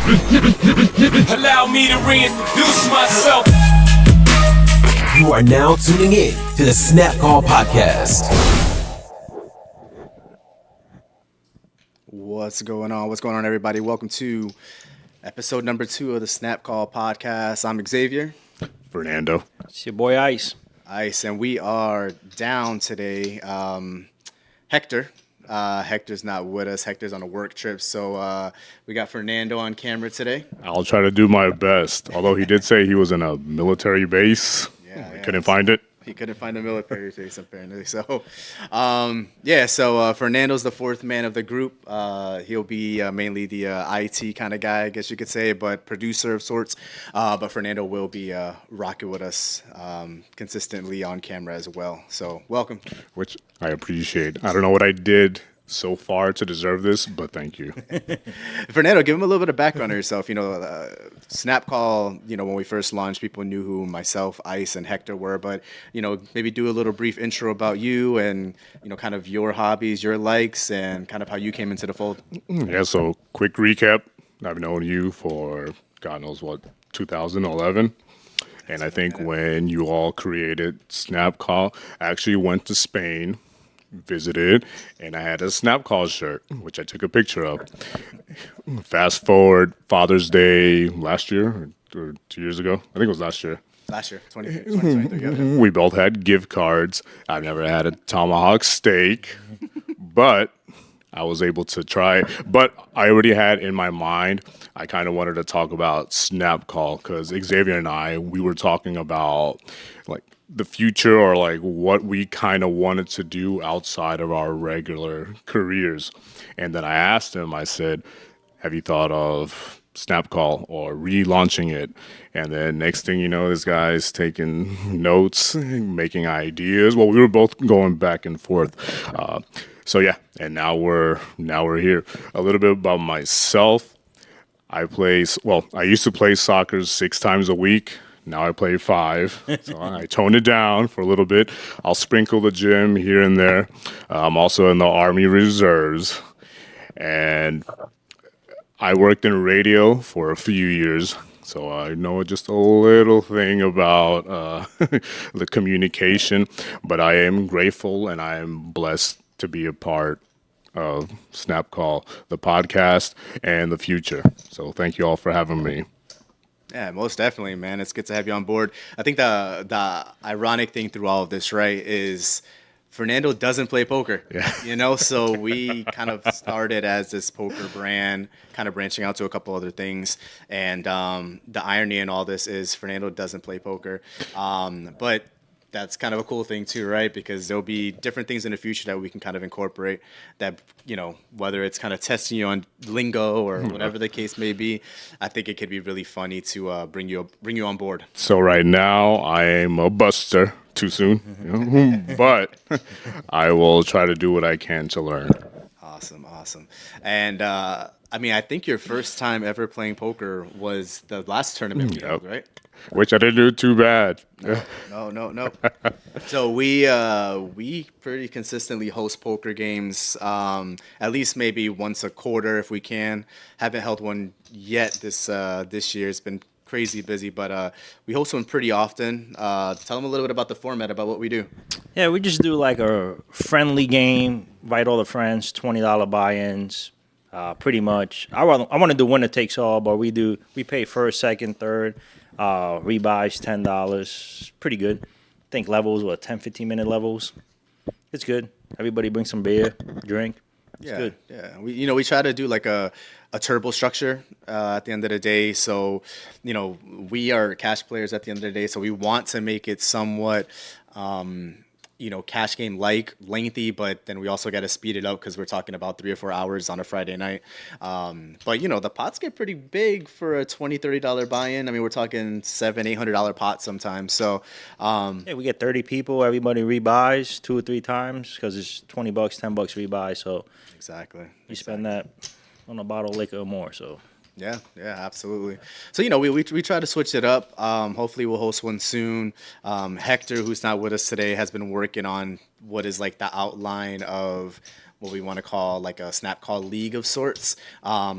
Allow me to reintroduce myself. You are now tuning in to the Snap Call Podcast. What's going on? What's going on, everybody? Welcome to episode number 2 of the Snap Call Podcast. I'm Xavier. Fernando. It's your boy Ice. Ice, and we are down today. Hector. Hector's not with us. Hector's on a work trip, so we got Fernando on camera today. I'll try to do my best. Although he did say he was in a military base. I couldn't find it. He couldn't find a military base, apparently. So, Fernando's the fourth man of the group. He'll be mainly the IT kind of guy, I guess you could say, but producer of sorts. But Fernando will be rocking with us consistently on camera as well. So, welcome. Which I appreciate. I don't know what I did so far to deserve this, but thank you. Fernando, give him a little bit of background on yourself. Snap Call, when we first launched, people knew who myself, Ice, and Hector were, but, maybe do a little brief intro about you and, kind of your hobbies, your likes, and kind of how you came into the fold. Yeah, so quick recap. I've known you for, God knows what, 2011. And I think when you all created Snap Call, I actually went to Spain, visited, and I had a Snap Call shirt, which I took a picture of. Fast forward, Father's Day last year or 2 years ago. I think it was last year. Last year, 2023. We both had gift cards. I've never had a tomahawk steak, but I was able to try. But I already had in my mind, I kind of wanted to talk about Snap Call because Xavier and we were talking about like the future or like what we kind of wanted to do outside of our regular careers. And then I asked him, I said, have you thought of Snap Call or relaunching it? And then next thing you know, this guy's taking notes, making ideas. Well, we were both going back and forth. So yeah, and now we're here. A little bit about myself. I used to play soccer 6 times a week. Now I play 5, so I tone it down for a little bit. I'll sprinkle the gym here and there. I'm also in the Army Reserves, and I worked in radio for a few years, so I know just a little thing about the communication, but I am grateful and I am blessed to be a part of Snap Call, the podcast, and the future. So thank you all for having me. Yeah, most definitely, man. It's good to have you on board. I think the ironic thing through all of this, right, is Fernando doesn't play poker. Yeah. So we kind of started as this poker brand, kind of branching out to a couple other things. And the irony in all this is Fernando doesn't play poker. But that's kind of a cool thing too, right? Because there'll be different things in the future that we can kind of incorporate that, whether it's kind of testing you on lingo or whatever the case may be, I think it could be really funny to bring you on board. So right now I am a buster. Too soon, but I will try to do what I can to learn. Awesome. And I think your first time ever playing poker was the last tournament we held, right? Which I didn't do too bad. No. So we pretty consistently host poker games, at least maybe once a quarter if we can. Haven't held one yet this year. It's been crazy busy, but we host one pretty often. Tell them a little bit about the format, about what we do. Yeah, we just do like a friendly game, invite all the friends, $20 buy-ins, pretty much. I want to do winner takes all, but we pay first, second, third, rebuys $10. Pretty good. I think levels, 10, 15-minute levels. It's good. Everybody bring some beer, drink. It's good. Yeah. We try to do like a turbo structure at the end of the day. So, we are cash players at the end of the day. So we want to make it somewhat, cash game like lengthy, but then we also got to speed it up because we're talking about 3 or 4 hours on a Friday night. But the pots get pretty big for a $20, $30 buy-in. I mean, we're talking $700, $800 pots sometimes. So, we get 30 people. Everybody rebuys 2 or 3 times because it's $20, $10 rebuy. So exactly. You spend that on a bottle of liquor or more. So Yeah, absolutely. So, we try to switch it up. Hopefully we'll host one soon. Hector, who's not with us today, has been working on what is like the outline of what we want to call like a snap call league of sorts.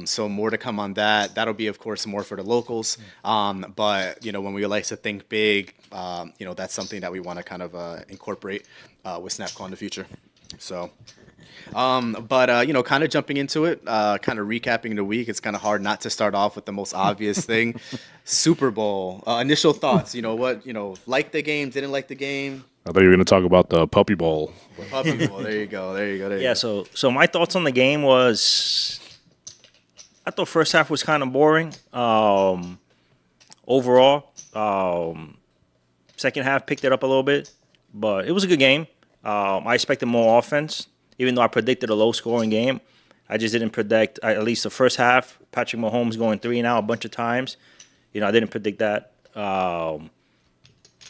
So more to come on that. That'll be, of course, more for the locals. But when we like to think big, that's something that we want to kind of incorporate with snap call in the future. So. But kind of jumping into it, kind of recapping the week, it's kind of hard not to start off with the most obvious thing. Super Bowl. Initial thoughts, liked the game, didn't like the game? I thought you were going to talk about the Puppy Bowl. Puppy Bowl, there you go. Yeah, so my thoughts on the game was, I thought first half was kind of boring. Overall, second half picked it up a little bit, but it was a good game. I expected more offense. Even though I predicted a low-scoring game, I just didn't predict, at least the first half, Patrick Mahomes going 3 and out a bunch of times. I didn't predict that.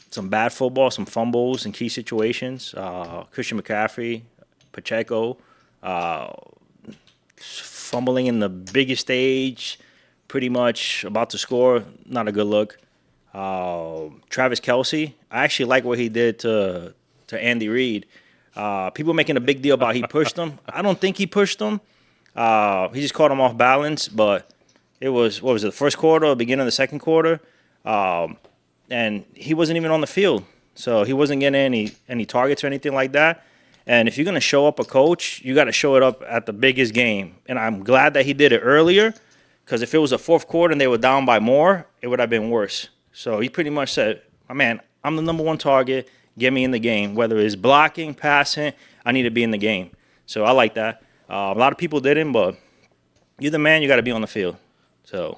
Some bad football, some fumbles in key situations. Christian McCaffrey, Pacheco, fumbling in the biggest stage, pretty much about to score. Not a good look. Travis Kelce, I actually like what he did to Andy Reid. People making a big deal about he pushed him. I don't think he pushed him. He just caught him off balance, but it was, what was it, the first quarter or beginning of the second quarter? And he wasn't even on the field. So he wasn't getting any targets or anything like that. And if you're going to show up a coach, you got to show it up at the biggest game. And I'm glad that he did it earlier, because if it was the fourth quarter and they were down by more, it would have been worse. So he pretty much said, my man, I'm the number one target. Get me in the game. Whether it's blocking, passing, I need to be in the game. So I like that. A lot of people didn't, but you're the man. You got to be on the field. So.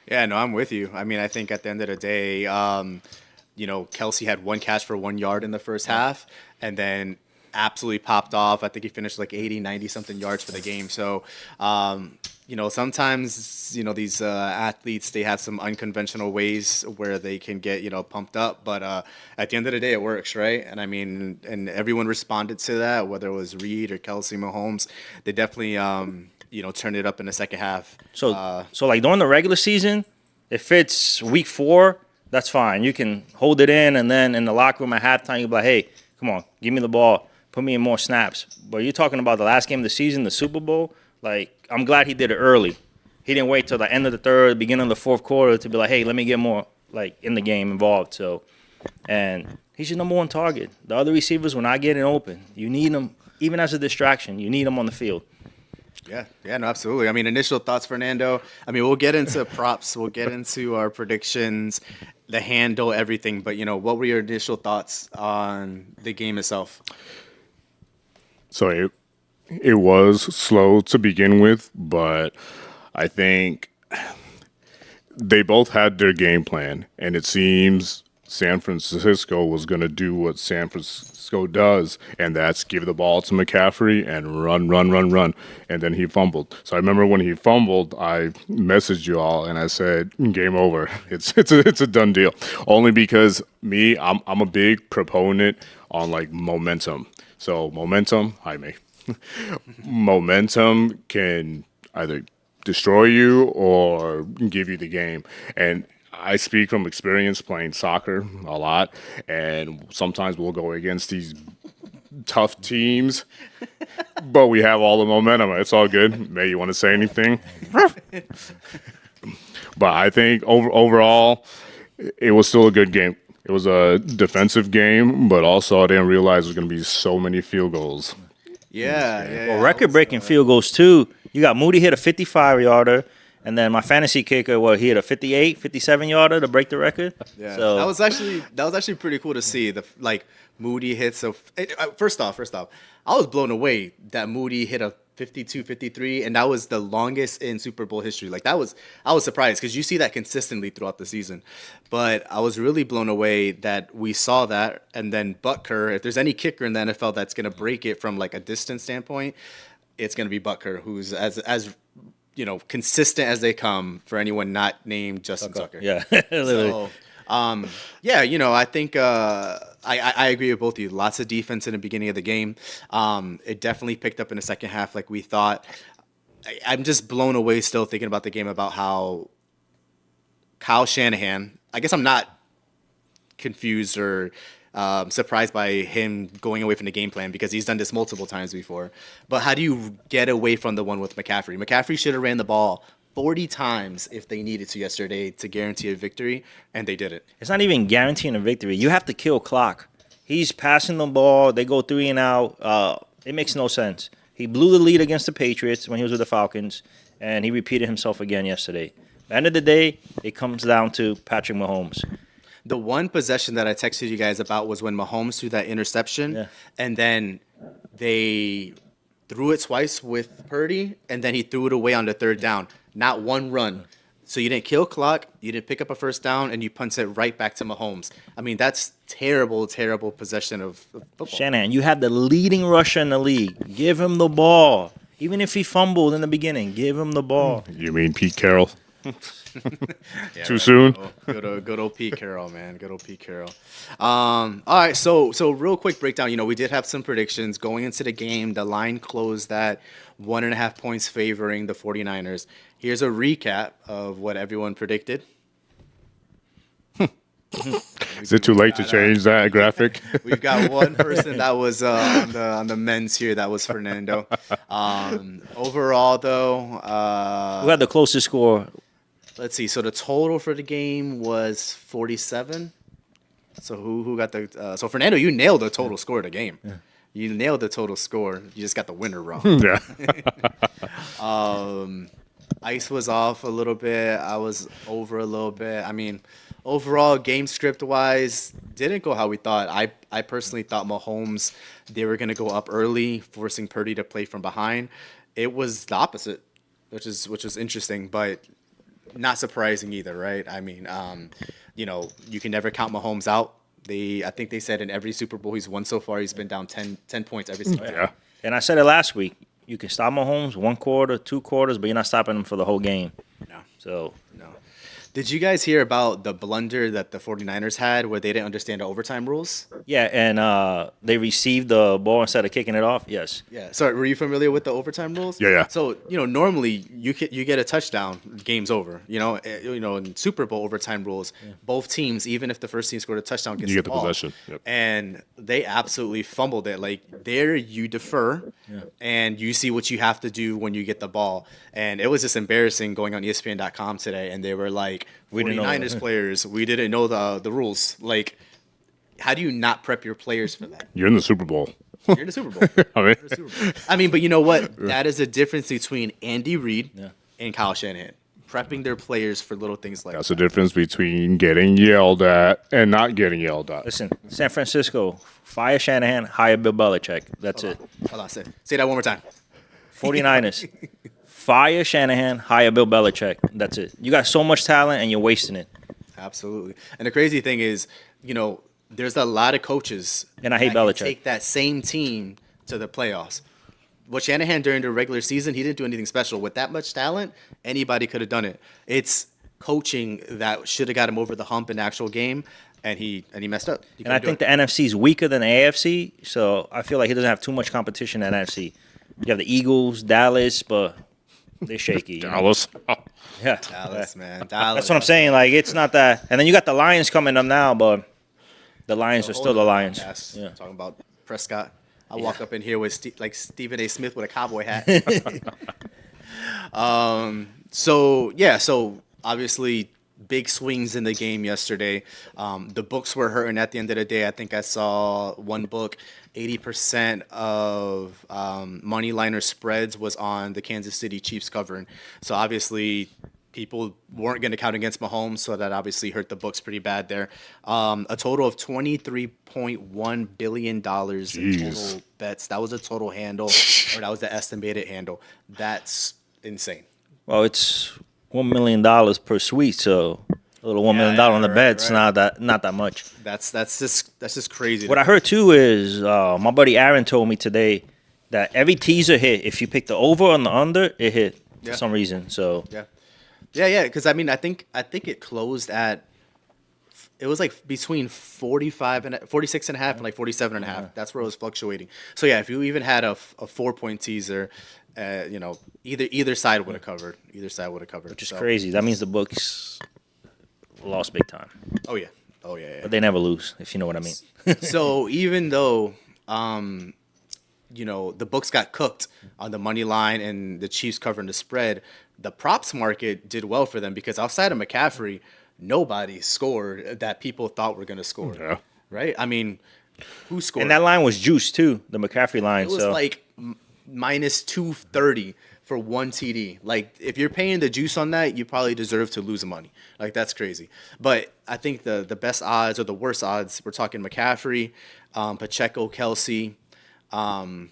Yeah, no, I'm with you. I mean, I think at the end of the day, Kelce had 1 catch for 1 yard in the first half, and then absolutely popped off. I think he finished like 80, 90-something yards for the game. So, sometimes, these athletes, they have some unconventional ways where they can get, pumped up. But at the end of the day, it works, right? And I mean, and everyone responded to that, whether it was Reed or Kelce, Mahomes. They definitely, turned it up in the second half. So like during the regular season, if it's week 4, that's fine. You can hold it in, and then in the locker room at halftime, you'll be like, hey, come on, give me the ball. Put me in more snaps. But you're talking about the last game of the season, the Super Bowl. Like, I'm glad he did it early. He didn't wait till the end of the third, beginning of the fourth quarter to be like, hey, let me get more, like, in the game involved. So, and he's your number one target. The other receivers were not getting open. You need them, even as a distraction. You need them on the field. Yeah, no, absolutely. I mean, initial thoughts, Fernando. I mean, we'll get into props. We'll get into our predictions, the handle, everything. But, what were your initial thoughts on the game itself? So it was slow to begin with, but I think they both had their game plan, and it seems San Francisco was going to do what San Francisco does, and that's give the ball to McCaffrey and run, and then he fumbled. So I remember when he fumbled, I messaged you all, and I said, game over. It's a done deal. Only because I'm a big proponent on, like, momentum. So momentum, momentum can either destroy you or give you the game. And I speak from experience playing soccer a lot, and sometimes we'll go against these tough teams, but we have all the momentum. It's all good. May you want to say anything? But I think overall, it was still a good game. It was a defensive game, but also I didn't realize there was going to be so many field goals. Yeah. Well, record-breaking field goals, too. You got Moody hit a 55-yarder, and then my fantasy kicker, he hit a 58, 57-yarder to break the record. Yeah, so, that was actually pretty cool to see. Moody hits. So first off, I was blown away that Moody hit a 52, 53, and that was the longest in Super Bowl history. I was surprised because you see that consistently throughout the season. But I was really blown away that we saw that. And then Butker, if there's any kicker in the NFL that's going to break it from like a distance standpoint, it's going to be Butker, who's as consistent as they come for anyone not named Justin Tucker. Yeah. So, I think I agree with both of you. Lots of defense in the beginning of the game. It definitely picked up in the second half like we thought. I'm just blown away still thinking about the game, about how Kyle Shanahan, I guess I'm not confused or surprised by him going away from the game plan because he's done this multiple times before. But how do you get away from the one with McCaffrey? McCaffrey should have ran the ball 40 times if they needed to yesterday to guarantee a victory, and they did it. It's not even guaranteeing a victory. You have to kill clock. He's passing the ball. They go 3 and out. It makes no sense. He blew the lead against the Patriots when he was with the Falcons, and he repeated himself again yesterday. At the end of the day, it comes down to Patrick Mahomes. The one possession that I texted you guys about was when Mahomes threw that interception, and then they threw it twice with Purdy, and then he threw it away on the third down. Not one run. So you didn't kill clock, you didn't pick up a first down, and you punt it right back to Mahomes. I mean, that's terrible, terrible possession of football. Shanahan, you have the leading rusher in the league. Give him the ball. Even if he fumbled in the beginning, give him the ball. You mean Pete Carroll? Yeah, Too soon? Good old Pete Carroll, man. Good old Pete Carroll. All right, so real quick breakdown. We did have some predictions going into the game. The line closed at 1.5 points favoring the 49ers. Here's a recap of what everyone predicted. Is it too late to change that graphic? We've got one person that was on the men's here. That was Fernando. Overall, though, Who had the closest score? let's see. So the total for the game was 47. So who got the? So Fernando, you nailed the total score of the game. Yeah. You nailed the total score. You just got the winner wrong. Yeah. Ice was off a little bit. I was over a little bit. I mean, overall, game script wise, didn't go how we thought. I personally thought Mahomes, they were gonna go up early, forcing Purdy to play from behind. It was the opposite, which was interesting, but not surprising either, right? I mean, you can never count Mahomes out. I think they said in every Super Bowl he's won so far, he's been down 10 points every single time. Yeah. And I said it last week. You can stop Mahomes 1 quarter, 2 quarters, but you're not stopping him for the whole game. No. So No. Did you guys hear about the blunder that the 49ers had where they didn't understand the overtime rules? yeah, and they received the ball instead of kicking it off. Yes. Yeah. Sorry, were you familiar with the overtime rules? Yeah. So, normally you get a touchdown, game's over. In Super Bowl overtime rules, both teams, even if the first team scored a touchdown, gets You get the ball. possession. Yep. And they absolutely fumbled it. Like, there you defer, and you see what you have to do when you get the ball. And it was just embarrassing going on ESPN.com today, and they were like, We didn't know 49ers that. players, we didn't know the rules. Like, how do you not prep your players for that? You're in the Super Bowl. You're in the Super Bowl. I mean, But you know what? That is a difference between Andy Reid and Kyle Shanahan. Prepping their players for little things like that's that. the difference between getting yelled at and not getting yelled at. Listen, San Francisco, fire Shanahan, hire Bill Belichick. That's it. Hold on, say that one more time. 49ers, fire Shanahan, hire Bill Belichick. That's it. You got so much talent and you're wasting it. Absolutely. And the crazy thing is, there's a lot of coaches And I hate that can Belichick. take that same team to the playoffs. What Shanahan during the regular season, he didn't do anything special. With that much talent, anybody could have done it. It's coaching that should have got him over the hump in the actual game, and he messed up. He And I couldn't think do the NFC is weaker than the AFC, so I feel like he doesn't have too much competition in the NFC. You have the Eagles, Dallas, but they're shaky. Dallas. Oh, Yeah. it. Dallas, man. Dallas. That's what I'm saying. Like, it's not that. And then you got the Lions coming up now, but the Lions are still the Lions. Yes. Yeah. Talking about Prescott. I walk up in here with like Stephen A. Smith with a cowboy hat. So obviously big swings in the game yesterday. The books were hurting at the end of the day. I think I saw one book, 80% of money liner spreads was on the Kansas City Chiefs covering. So obviously people weren't going to count against Mahomes, so that obviously hurt the books pretty bad there. A total of $23.1 billion in total bets. That was a total handle, or that was the estimated handle. That's insane. Well, it's $1 million per suite, so a little $1 million on the bets, not that much. That's just crazy. What I heard too is my buddy Aaron told me today that every teaser hit. If you pick the over and the under, it hit for some reason. So Yeah. Because I think it closed at. It was like between 46 and a half and like 47 and a half. That's where it was fluctuating. So yeah, if you even had a 4-point teaser, either side would have covered. Either side would have covered. which is crazy. That means the books lost big time. Oh yeah. Oh yeah. But they never lose, if you know what I mean. So even though, the books got cooked on the money line and the Chiefs covering the spread, the props market did well for them because outside of McCaffrey, nobody scored that people thought were going to score. Yeah. Right? I mean, who scored? And that line was juiced too, the McCaffrey line. It was like minus 230 for one TD. Like, if you're paying the juice on that, you probably deserve to lose money. Like, that's crazy. But I think the best odds or the worst odds, we're talking McCaffrey, Pacheco, Kelsey, Debo,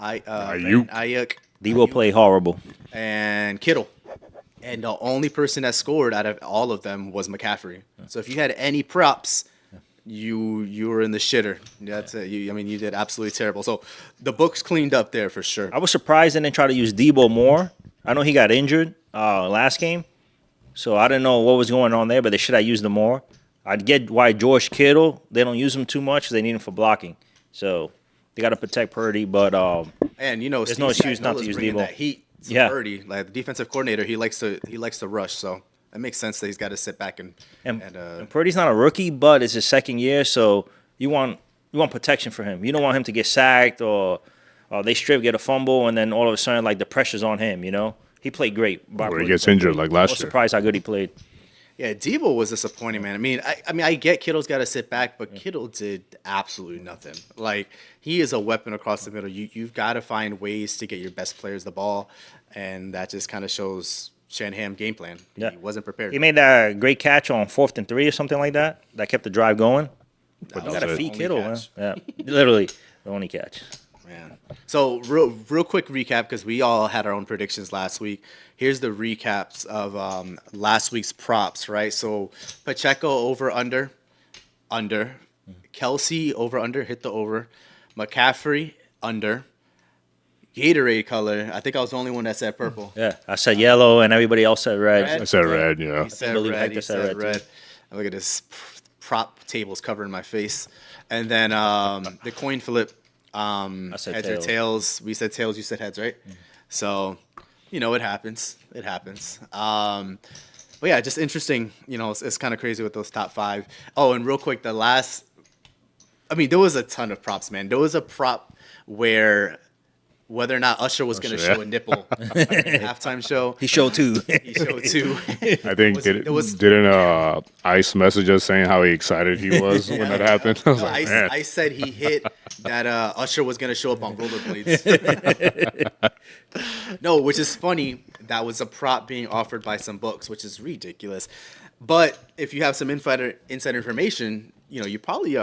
Ayuk, Debo played horrible. and Kittle. And the only person that scored out of all of them was McCaffrey. So if you had any props, you were in the shitter. That's it. You did absolutely terrible. So the books cleaned up there for sure. I was surprised they didn't try to use Debo more. I know he got injured last game, so I didn't know what was going on there, but they should have used him more. I'd get why George Kittle, they don't use him too much. They need him for blocking. So they got to protect Purdy, but And there's Steve no excuse not to Spagnuolo's use bringing Debo. that heat to Yeah. Purdy, like the defensive coordinator, he likes to rush. So it makes sense that he's got to sit back and Purdy's not a rookie, but it's his second year, so you want protection for him. You don't want him to get sacked or they strip, get a fumble, and then all of a sudden like the pressure's on him. He played great. Or he gets injured like I last was year. surprised how good he played. Yeah, Debo was disappointing, man. I get Kittle's got to sit back, but Kittle did absolutely nothing. Like, he is a weapon across the middle. You've got to find ways to get your best players the ball, and that just kind of shows Shanahan game plan. Yeah. He wasn't prepared. He made that great catch on 4th and 3 or something like that. That kept the drive going. That You was got to the feed only Kittle, man. catch. Yeah, literally the only catch. Man. So real quick recap, because we all had our own predictions last week. Here's the recaps of last week's props, right? So Pacheco over under. Kelsey over under, hit the over. McCaffrey under. Gatorade color. I think I was the only one that said purple. Yeah, I said yellow, and everybody else said red. Red? I said red, yeah. He said believe red. Hector He said said red, too. red. And look at this prop tables covering my face. And then the coin flip. I said Heads or tails. tails. We said tails. You said heads, right? So, it happens. It happens. But yeah, just interesting. It's kind of crazy with those top 5. Oh, and real quick, there was a ton of props, man. There was a prop where whether or not Usher was going to Usher, show a nipple at the halftime show. He showed 2. He showed 2. I think didn't Ice message us saying how excited he was when that happened. I was like, man. I said he hit that Usher was going to show up on rollerblades. No, which is funny. That was a prop being offered by some books, which is ridiculous. But if you have some inside information, you're probably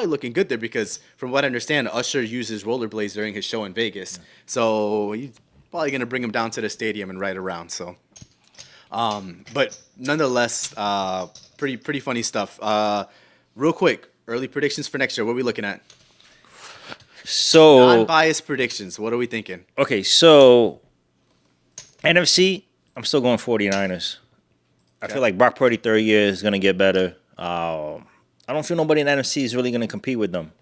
looking good there because from what I understand, Usher uses rollerblades during his show in Vegas. So he's probably going to bring him down to the stadium and ride around. So, but nonetheless, pretty funny stuff. Real quick, early predictions for next year. What are we looking at? So Non-biased predictions. What are we thinking? okay, so NFC, I'm still going 49ers. I feel like Brock Purdy third year is going to get better. I don't feel nobody in the NFC is really going to compete with them.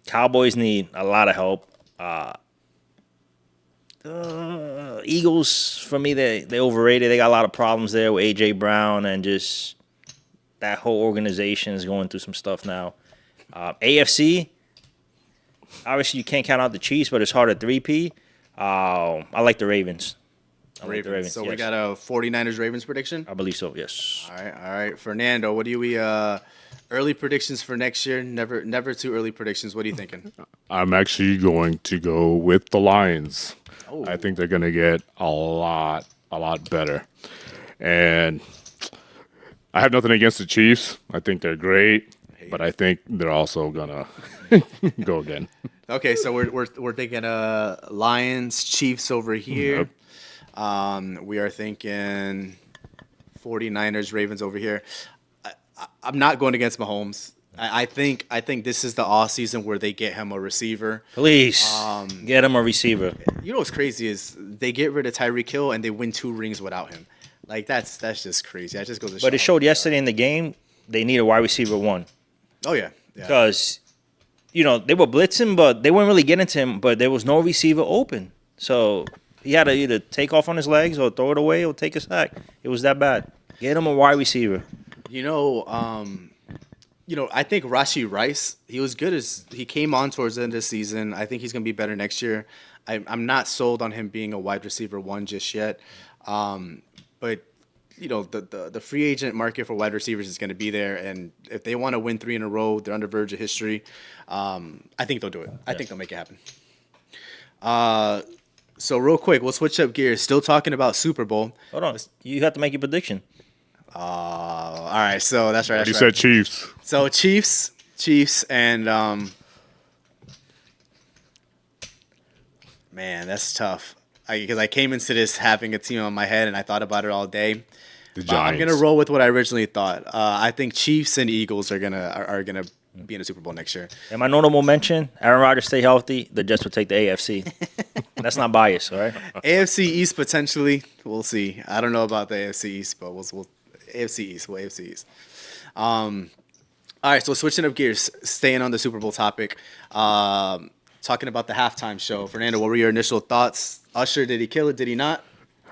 Cowboys need a lot of help. Eagles, for me, they overrated. They got a lot of problems there with A.J. Brown and just that whole organization is going through some stuff now. AFC, obviously you can't count out the Chiefs, but it's hard at 3P. I like the Ravens. Ravens. So we yes. got a 49ers Ravens prediction? I believe so, yes. All right. Fernando, what do we early predictions for next year? Never too early predictions. What are you thinking? I'm actually going to go with the Lions. Oh. I think they're going to get a lot better. And I have nothing against the Chiefs. I think they're great, but I think they're also going to go again. Okay, so we're thinking Lions, Chiefs over here. Yep. We are thinking 49ers, Ravens over here. I'm not going against Mahomes. I think this is the off season where they get him a receiver. Please get him a receiver. You know what's crazy is they get rid of Tyreek Hill and they win 2 rings without him. Like that's just crazy. That just goes to show. But it showed yesterday in the game they need a wide receiver 1 Oh yeah. because they were blitzing, but they weren't really getting to him. But there was no receiver open, so he had to either take off on his legs or throw it away or take a sack. It was that bad. Get him a wide receiver. You know, I think Rashee Rice, he was good as he came on towards the end of the season. I think he's going to be better next year. I'm not sold on him being a wide receiver one just yet. But the free agent market for wide receivers is going to be there, and if they want to win 3 in a row, they're on the verge of history. I think they'll do it. I think they'll make it happen. So real quick, we'll switch up gears. Still talking about Super Bowl. Hold on. You have to make your prediction. All right. So that's right. You said Chiefs. So Chiefs, and man, that's tough. Because I came into this having a team on my head, and I thought about it all day. The Giants. I'm gonna roll with what I originally thought. I think Chiefs and Eagles are gonna be in the Super Bowl next year. And my notable mention: Aaron Rodgers stay healthy. The Jets will take the AFC. That's not biased, all right? AFC East potentially. We'll see. I don't know about the AFC East, but we'll AFC East. We'll AFC East. All right, so switching up gears, staying on the Super Bowl topic. Talking about the halftime show. Fernando, what were your initial thoughts? Usher, did he kill it? Did he not?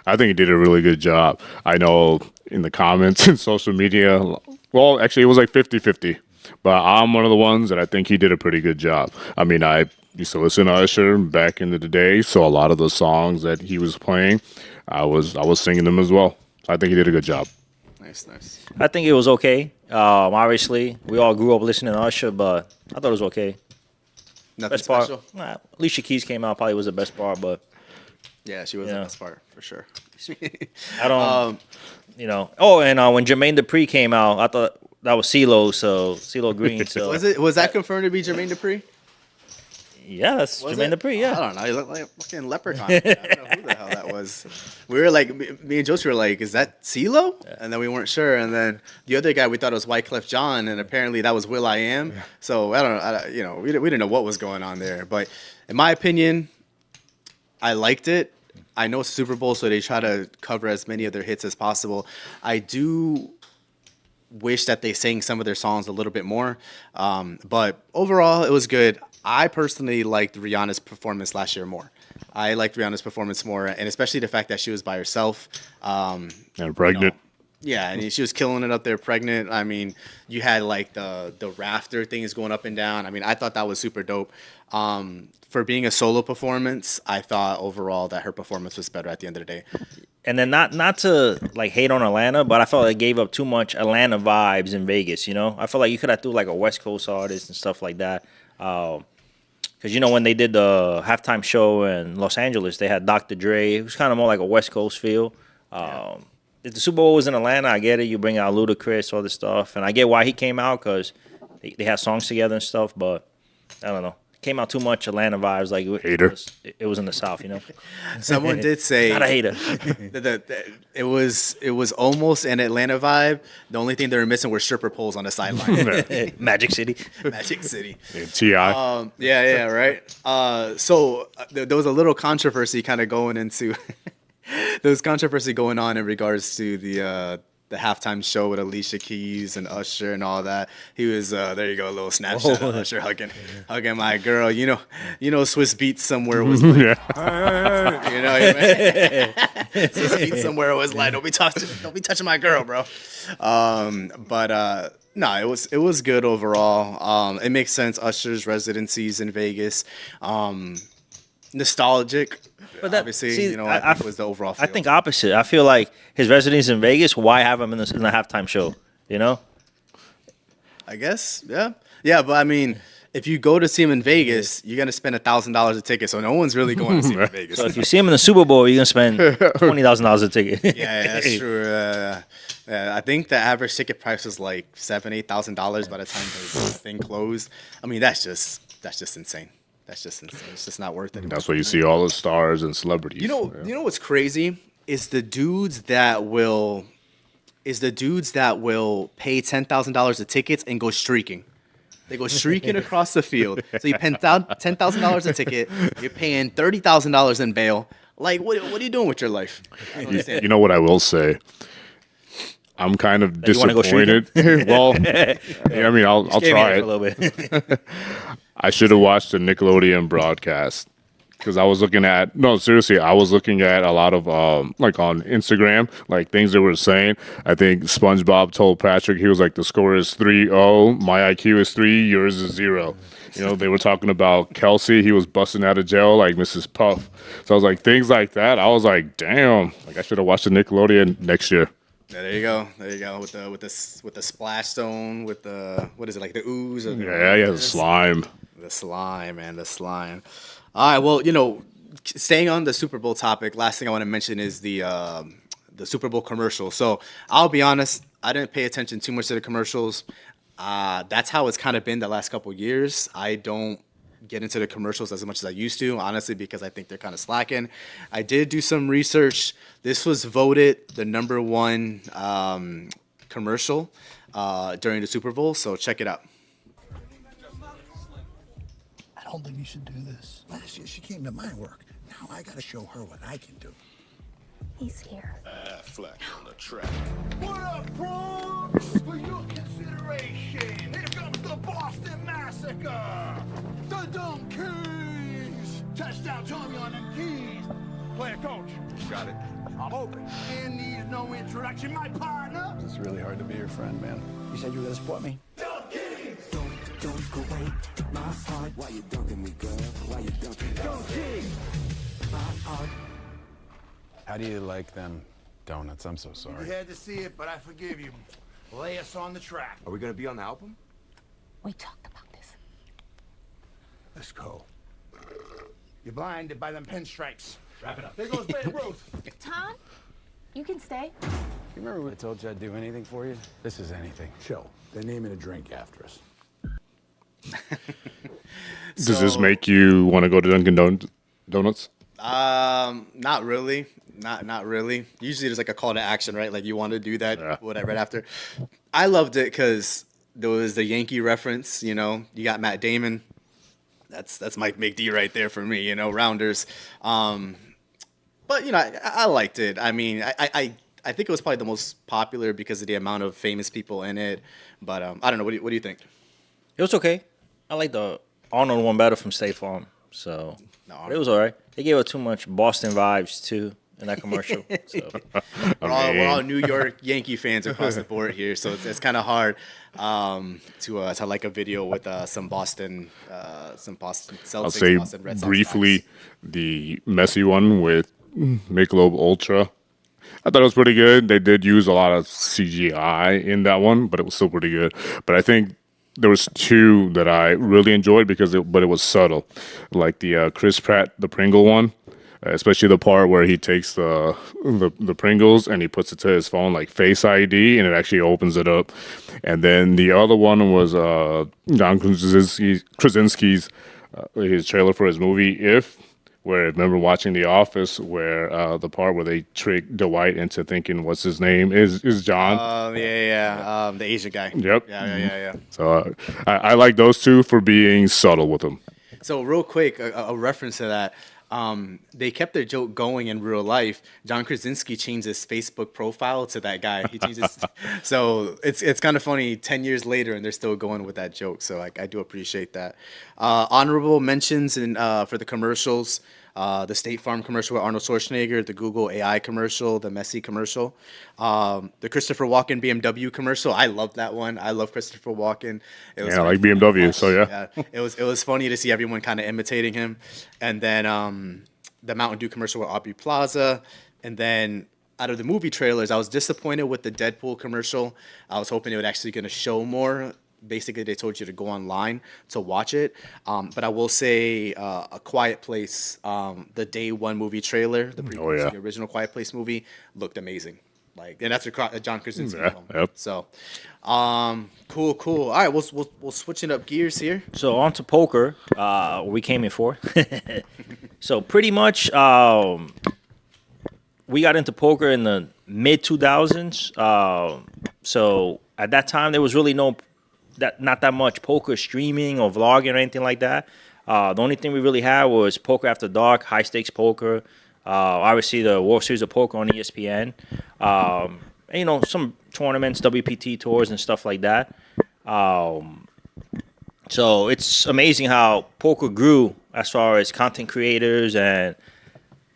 I think he did a really good job. I know in the comments and social media, well, actually, it was like 50-50. But I'm one of the ones that I think he did a pretty good job. I mean, I used to listen to Usher back in the day, so a lot of the songs that he was playing, I was singing them as well. I think he did a good job. Nice. I think it was okay. Obviously, we all grew up listening to Usher, but I thought it was okay. Nothing Best special? part, Alicia Keys came out, probably was the best part, but Yeah, she was the best part, for sure. I don't, Oh, and when Jermaine Dupri came out, I thought that was CeeLo, so CeeLo Green. So Was that confirmed to be Jermaine Dupri? Yeah, that's Was Jermaine it? Dupri. Yeah, I don't know. He looked like a fucking leprechaun. I don't know who the hell that was. We were like, me and Josie were like, is that CeeLo? Yeah. And then we weren't sure. And then the other guy, we thought it was Wyclef Jean, and apparently that was Will.i.am. Yeah. So I don't know. We didn't know what was going on there. But in my opinion, I liked it. I know it's Super Bowl, so they try to cover as many of their hits as possible. I do wish that they sang some of their songs a little bit more. But overall, it was good. I personally liked Rihanna's performance last year more. I liked Rihanna's performance more, and especially the fact that she was by herself. And pregnant. Yeah, and she was killing it up there pregnant. I mean, you had like the rafter things going up and down. I mean, I thought that was super dope. For being a solo performance, I thought overall that her performance was better at the end of the day. And then not to like hate on Atlanta, but I felt like it gave up too much Atlanta vibes in Vegas. I feel like you could have threw like a West Coast artist and stuff like that. Because when they did the halftime show in Los Angeles, they had Dr. Dre. It was kind of more like a West Coast feel. If the Super Bowl was in Atlanta, I get it. You bring out Ludacris, all this stuff, and I get why he came out because they had songs together and stuff. But I don't know. Came out too much Atlanta vibes. Like hater. It was in the South, Someone did say not a hater. that it was almost an Atlanta vibe. The only thing they were missing were stripper poles on the sideline. Magic City. Magic City. And T.I. Yeah, right. So there was a little controversy kind of going into. There was controversy going on in regards to the halftime show with Alicia Keys and Usher and all that. He was there you go, a little snapshot of Usher hugging my girl. Swiss Beats somewhere was like, Swiss Beats somewhere was like, don't be touching my girl, bro. No, it was good overall. It makes sense. Usher's residencies in Vegas, nostalgic. But obviously, I think it was the overall feel. I think opposite. I feel like his residence in Vegas, why have him in the halftime show? I guess, yeah. But I mean, if you go to see him in Vegas, you're going to spend $1,000 a ticket, so no one's really going to see him in Vegas. So if you see him in the Super Bowl, you're going to spend $20,000 a ticket. Yeah, that's true. I think the average ticket price was like $7,000-$8,000 by the time the thing closed. I mean, that's just insane. That's just insane. It's just not worth it. That's why you see all the stars and celebrities. You know what's crazy is the dudes that will pay $10,000 of tickets and go streaking. They go streaking across the field. So you pay $10,000 a ticket. You're paying $30,000 in bail. Like, what are you doing with your life? I don't understand. You know what I will say? I'm kind of disappointed. Well, I mean, I'll try it. A little bit. I should have watched the Nickelodeon broadcast Because I was looking at, no, seriously, I was looking at a lot of, like on Instagram, like things they were saying. I think SpongeBob told Patrick, he was like, the score is 3-0, my IQ is 3, yours is 0. You know, they were talking about Kelsey, he was busting out of jail like Mrs. Puff. So I was like, things like that, I was like, damn, like I should have watched the Nickelodeon next year. Yeah, there you go. There you go. With the splash zone, with the what is it, like the ooze? Yeah, the slime. The slime, man, the slime. All right, well, you know, staying on the Super Bowl topic, last thing I want to mention is the Super Bowl commercial. So I'll be honest, I didn't pay attention too much to the commercials. That's how it's kind of been the last couple of years. I don't get into the commercials as much as I used to, honestly, because I think they're kind of slacking. I did do some research. This was voted the #1 commercial during the Super Bowl, so check it out. I don't think you should do this. Last year she came to my work. Now I gotta show her what I can do. He's here. Fleck on the track. What up, Bronx? For your consideration, here comes the Boston Massacre. The Dumb Keys. Touchdown Tommy on them keys. Player coach. Got it. I'm open. And needs no introduction, my partner. It's really hard to be your friend, man. You said you were gonna support me. Dumb Keys. Don't go away. My heart. Why you dunking me, girl? Why you dunking me? Dumb Keys. My heart. How do you like them donuts? I'm so sorry. You had to see it, but I forgive you. Lay us on the track. Are we gonna be on the album? We talked about this. Let's go. You're blinded by them pinstripes. Wrap it up. There goes Babe Ruth. Tom, you can stay. You remember when I told you I'd do anything for you? This is anything. Chill. They're naming a drink after us. Does this make you want to go to Dunkin' Donuts? Not really. Not really. Usually there's like a call to action, right? Like you want to do that, whatever, right after. I loved it because there was the Yankee reference, you know. You got Matt Damon. That's Mike McD right there for me, you know, Rounders. But, you know, I liked it. I mean, I think it was probably the most popular because of the amount of famous people in it. But I don't know. What do you think? It was okay. I like the Arnold one better from State Farm. So but it was all right. They gave it too much Boston vibes, too, in that commercial. So. We're all New York Yankee fans across the board here, so it's kind of hard to like a video with some Boston Celtics. I'll say Boston Red Sox briefly guys. the messy one with Michelob Ultra. I thought it was pretty good. They did use a lot of CGI in that one, but it was still pretty good. But I think there was two that I really enjoyed because it was subtle, like the Chris Pratt, the Pringle one. Especially the part where he takes the Pringles and he puts it to his phone like Face ID and it actually opens it up. And then the other one was John Krasinski's his trailer for his movie If, where I remember watching The Office where the part where they trick Dwight into thinking what's his name is John. The Asian guy. Yep. Yeah. So I like those two for being subtle with them. So real quick, a reference to that. They kept their joke going in real life. John Krasinski changed his Facebook profile to that guy. He changed his, so it's kind of funny 10 years later and they're still going with that joke. So I do appreciate that. Honorable mentions for the commercials. The State Farm commercial with Arnold Schwarzenegger, the Google AI commercial, the Messi commercial, the Christopher Walken BMW commercial. I love that one. I love Christopher Walken. It was I like BMW, so yeah. It was funny to see everyone kind of imitating him. And then the Mountain Dew commercial with Aubrey Plaza. And then out of the movie trailers, I was disappointed with the Deadpool commercial. I was hoping it would actually going to show more. Basically, they told you to go online to watch it. But I will say A Quiet Place, the Day One movie trailer, the prequel to the original Quiet Place movie, looked amazing. And that's a John Krasinski film. Yep. So, cool. All right, we'll switching up gears here. So on to poker. We came in for. So pretty much, we got into poker in the mid 2000s. So at that time, there was really not that much poker streaming or vlogging or anything like that. The only thing we really had was Poker After Dark, high stakes poker. Obviously, the World Series of Poker on ESPN. And, some tournaments, WPT tours and stuff like that. So it's amazing how poker grew as far as content creators and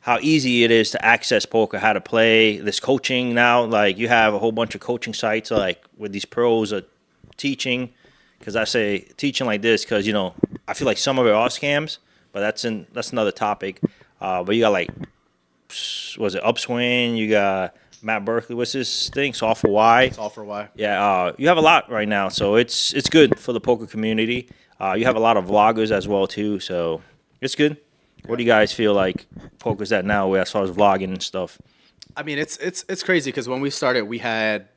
how easy it is to access poker, how to play. This coaching now, like you have a whole bunch of coaching sites, like where these pros are teaching. Because I say teaching like this, because I feel like some of it are scams, but that's another topic. But you got like, was it Upswing? You got Matt Berkeley. What's this thing? Solve for Why. It's all for why. Yeah, you have a lot right now, so it's good for the poker community. You have a lot of vloggers as well too, so it's good. What do you guys feel like poker's at now, as far as vlogging and stuff? I mean, it's crazy because when we started, we had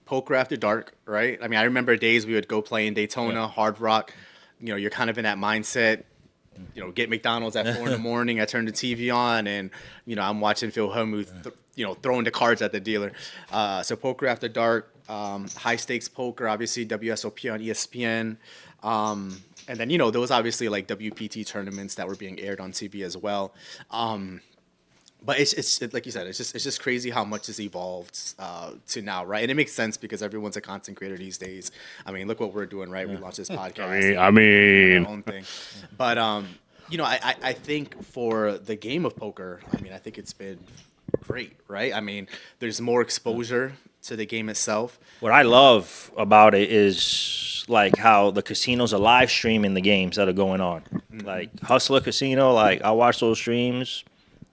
poker after dark, right? I mean, I remember days we would go play in Daytona, Hard Rock. You're kind of in that mindset. Get McDonald's at 4 in the morning. I turn the TV on, and I'm watching Phil Hellmuth, throwing the cards at the dealer. So poker after dark, high stakes poker, obviously WSOP on ESPN. And then, there was obviously like WPT tournaments that were being aired on TV as well. But it's like you said, it's just crazy how much has evolved to now, right? And it makes sense because everyone's a content creator these days. I mean, look what we're doing, right? We launched this podcast. I mean, our own thing. But I think for the game of poker, I mean, I think it's been great, right? I mean, there's more exposure to the game itself. What I love about it is like how the casinos are live streaming the games that are going on. Like Hustler Casino, like I watch those streams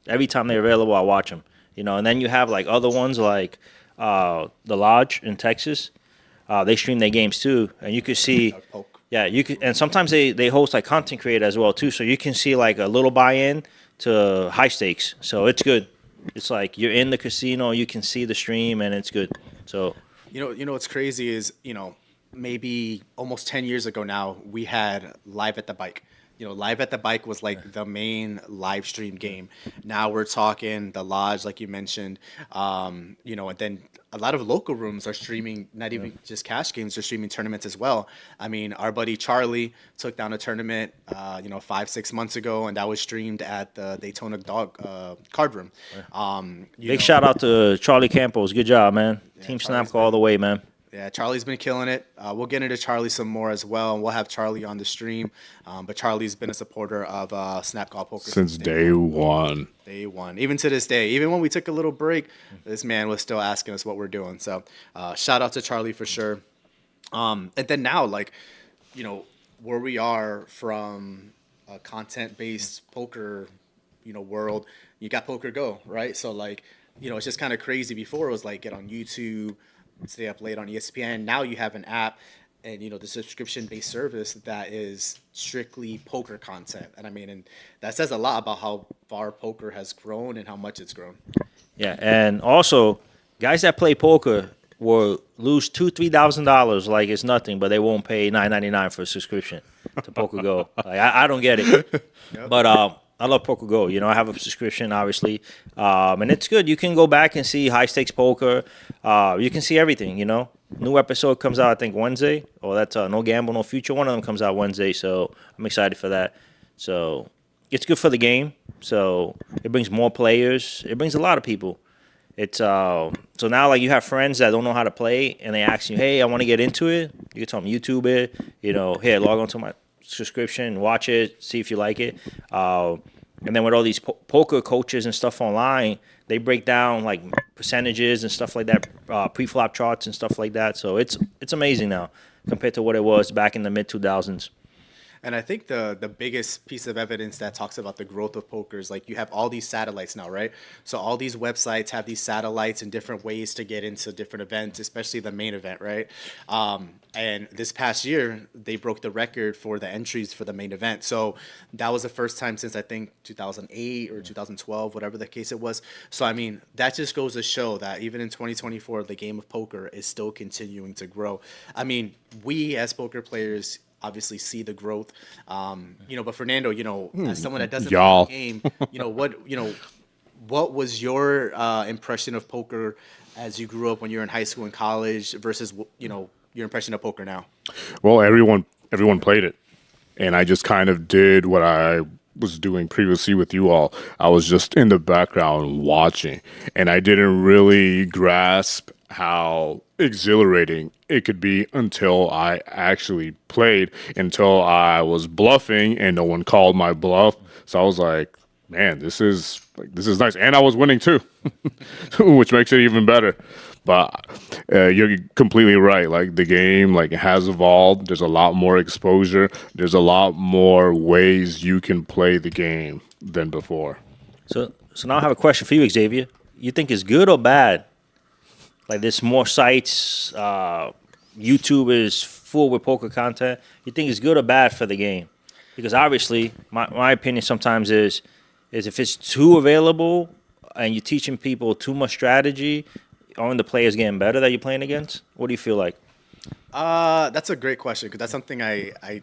every time they're available. I watch them, and then you have like other ones like the Lodge in Texas. They stream their games too, and you could see. Yeah, you could, and sometimes they host like content creators as well too, so you can see like a little buy-in to high stakes. So it's good. It's like you're in the casino, you can see the stream, and it's good. So what's crazy is maybe almost 10 years ago now we had Live at the Bike. Live at the Bike was like the main live stream game. Now we're talking the Lodge, like you mentioned, and then a lot of local rooms are streaming, not even just cash games, they're streaming tournaments as well. I mean, our buddy Charlie took down a tournament, 5-6 months ago, and that was streamed at the Daytona Dog card room. Big shout out to Charlie Campos. Good job, man. Team Charlie's Snapco all the way, man. Yeah, Charlie's been killing it. We'll get into Charlie some more as well, and we'll have Charlie on the stream. But Charlie's been a supporter of Snap Golf Poker since day one. Day one. Even to this day. Even when we took a little break, this man was still asking us what we're doing. So shout out to Charlie for sure. And then now, like, where we are from a content-based poker, world, you got Poker Go, right? So, like, it's just kind of crazy. Before it was like get on YouTube, stay up late on ESPN. Now you have an app and, the subscription-based service that is strictly poker content. And I mean, and that says a lot about how far poker has grown and how much it's grown. Yeah, and also, guys that play poker will lose $2,000-$3,000 like it's nothing, but they won't pay $9.99 for a subscription to Poker Go. Like, I don't get it. Yep. But I love Poker Go. I have a subscription, obviously, and it's good. You can go back and see high stakes poker. You can see everything. New episode comes out, I think, Wednesday. Oh, that's No Gamble, No Future. One of them comes out Wednesday, so I'm excited for that. So it's good for the game. So it brings more players. It brings a lot of people. It's so now like you have friends that don't know how to play, and they ask you, "Hey, I want to get into it." You can tell them YouTube it. Here, log on to my subscription, watch it, see if you like it. And then with all these poker coaches and stuff online, they break down like percentages and stuff like that, pre-flop charts and stuff like that. So it's amazing now compared to what it was back in the mid 2000s. And I think the biggest piece of evidence that talks about the growth of poker is like you have all these satellites now, right? So all these websites have these satellites and different ways to get into different events, especially the main event, right? And this past year, they broke the record for the entries for the main event. So that was the first time since I think 2008 or 2012, whatever the case it was. So, I mean, that just goes to show that even in 2024, the game of poker is still continuing to grow. I mean, we as poker players obviously see the growth, but Fernando, as someone that doesn't play the game, what was your impression of poker as you grew up when you were in high school and college versus your impression of poker now? Well, everyone played it, and I just kind of did what I was doing previously with you all. I was just in the background watching, and I didn't really grasp how exhilarating it could be until I actually played, until I was bluffing and no one called my bluff. So I was like, man, this is nice, and I was winning too, which makes it even better. But you're completely right. Like the game, like has evolved. There's a lot more exposure. There's a lot more ways you can play the game than before. So now I have a question for you, Xavier. You think it's good or bad? Like there's more sites, YouTube is full with poker content. You think it's good or bad for the game? Because obviously, my opinion sometimes is if it's too available and you're teaching people too much strategy, aren't the players getting better that you're playing against? What do you feel like? That's a great question because that's something I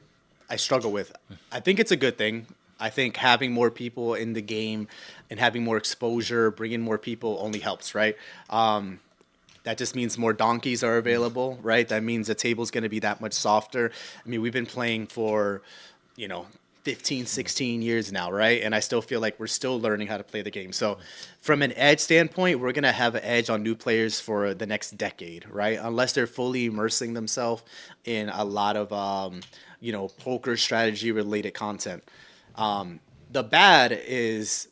struggle with. I think it's a good thing. I think having more people in the game and having more exposure, bringing more people only helps, right? That just means more donkeys are available, right? That means the table's going to be that much softer. I mean, we've been playing for, 15, 16 years now, right? And I still feel like we're still learning how to play the game. So from an edge standpoint, we're going to have an edge on new players for the next decade, right? Unless they're fully immersing themselves in a lot of, poker strategy related content. The bad is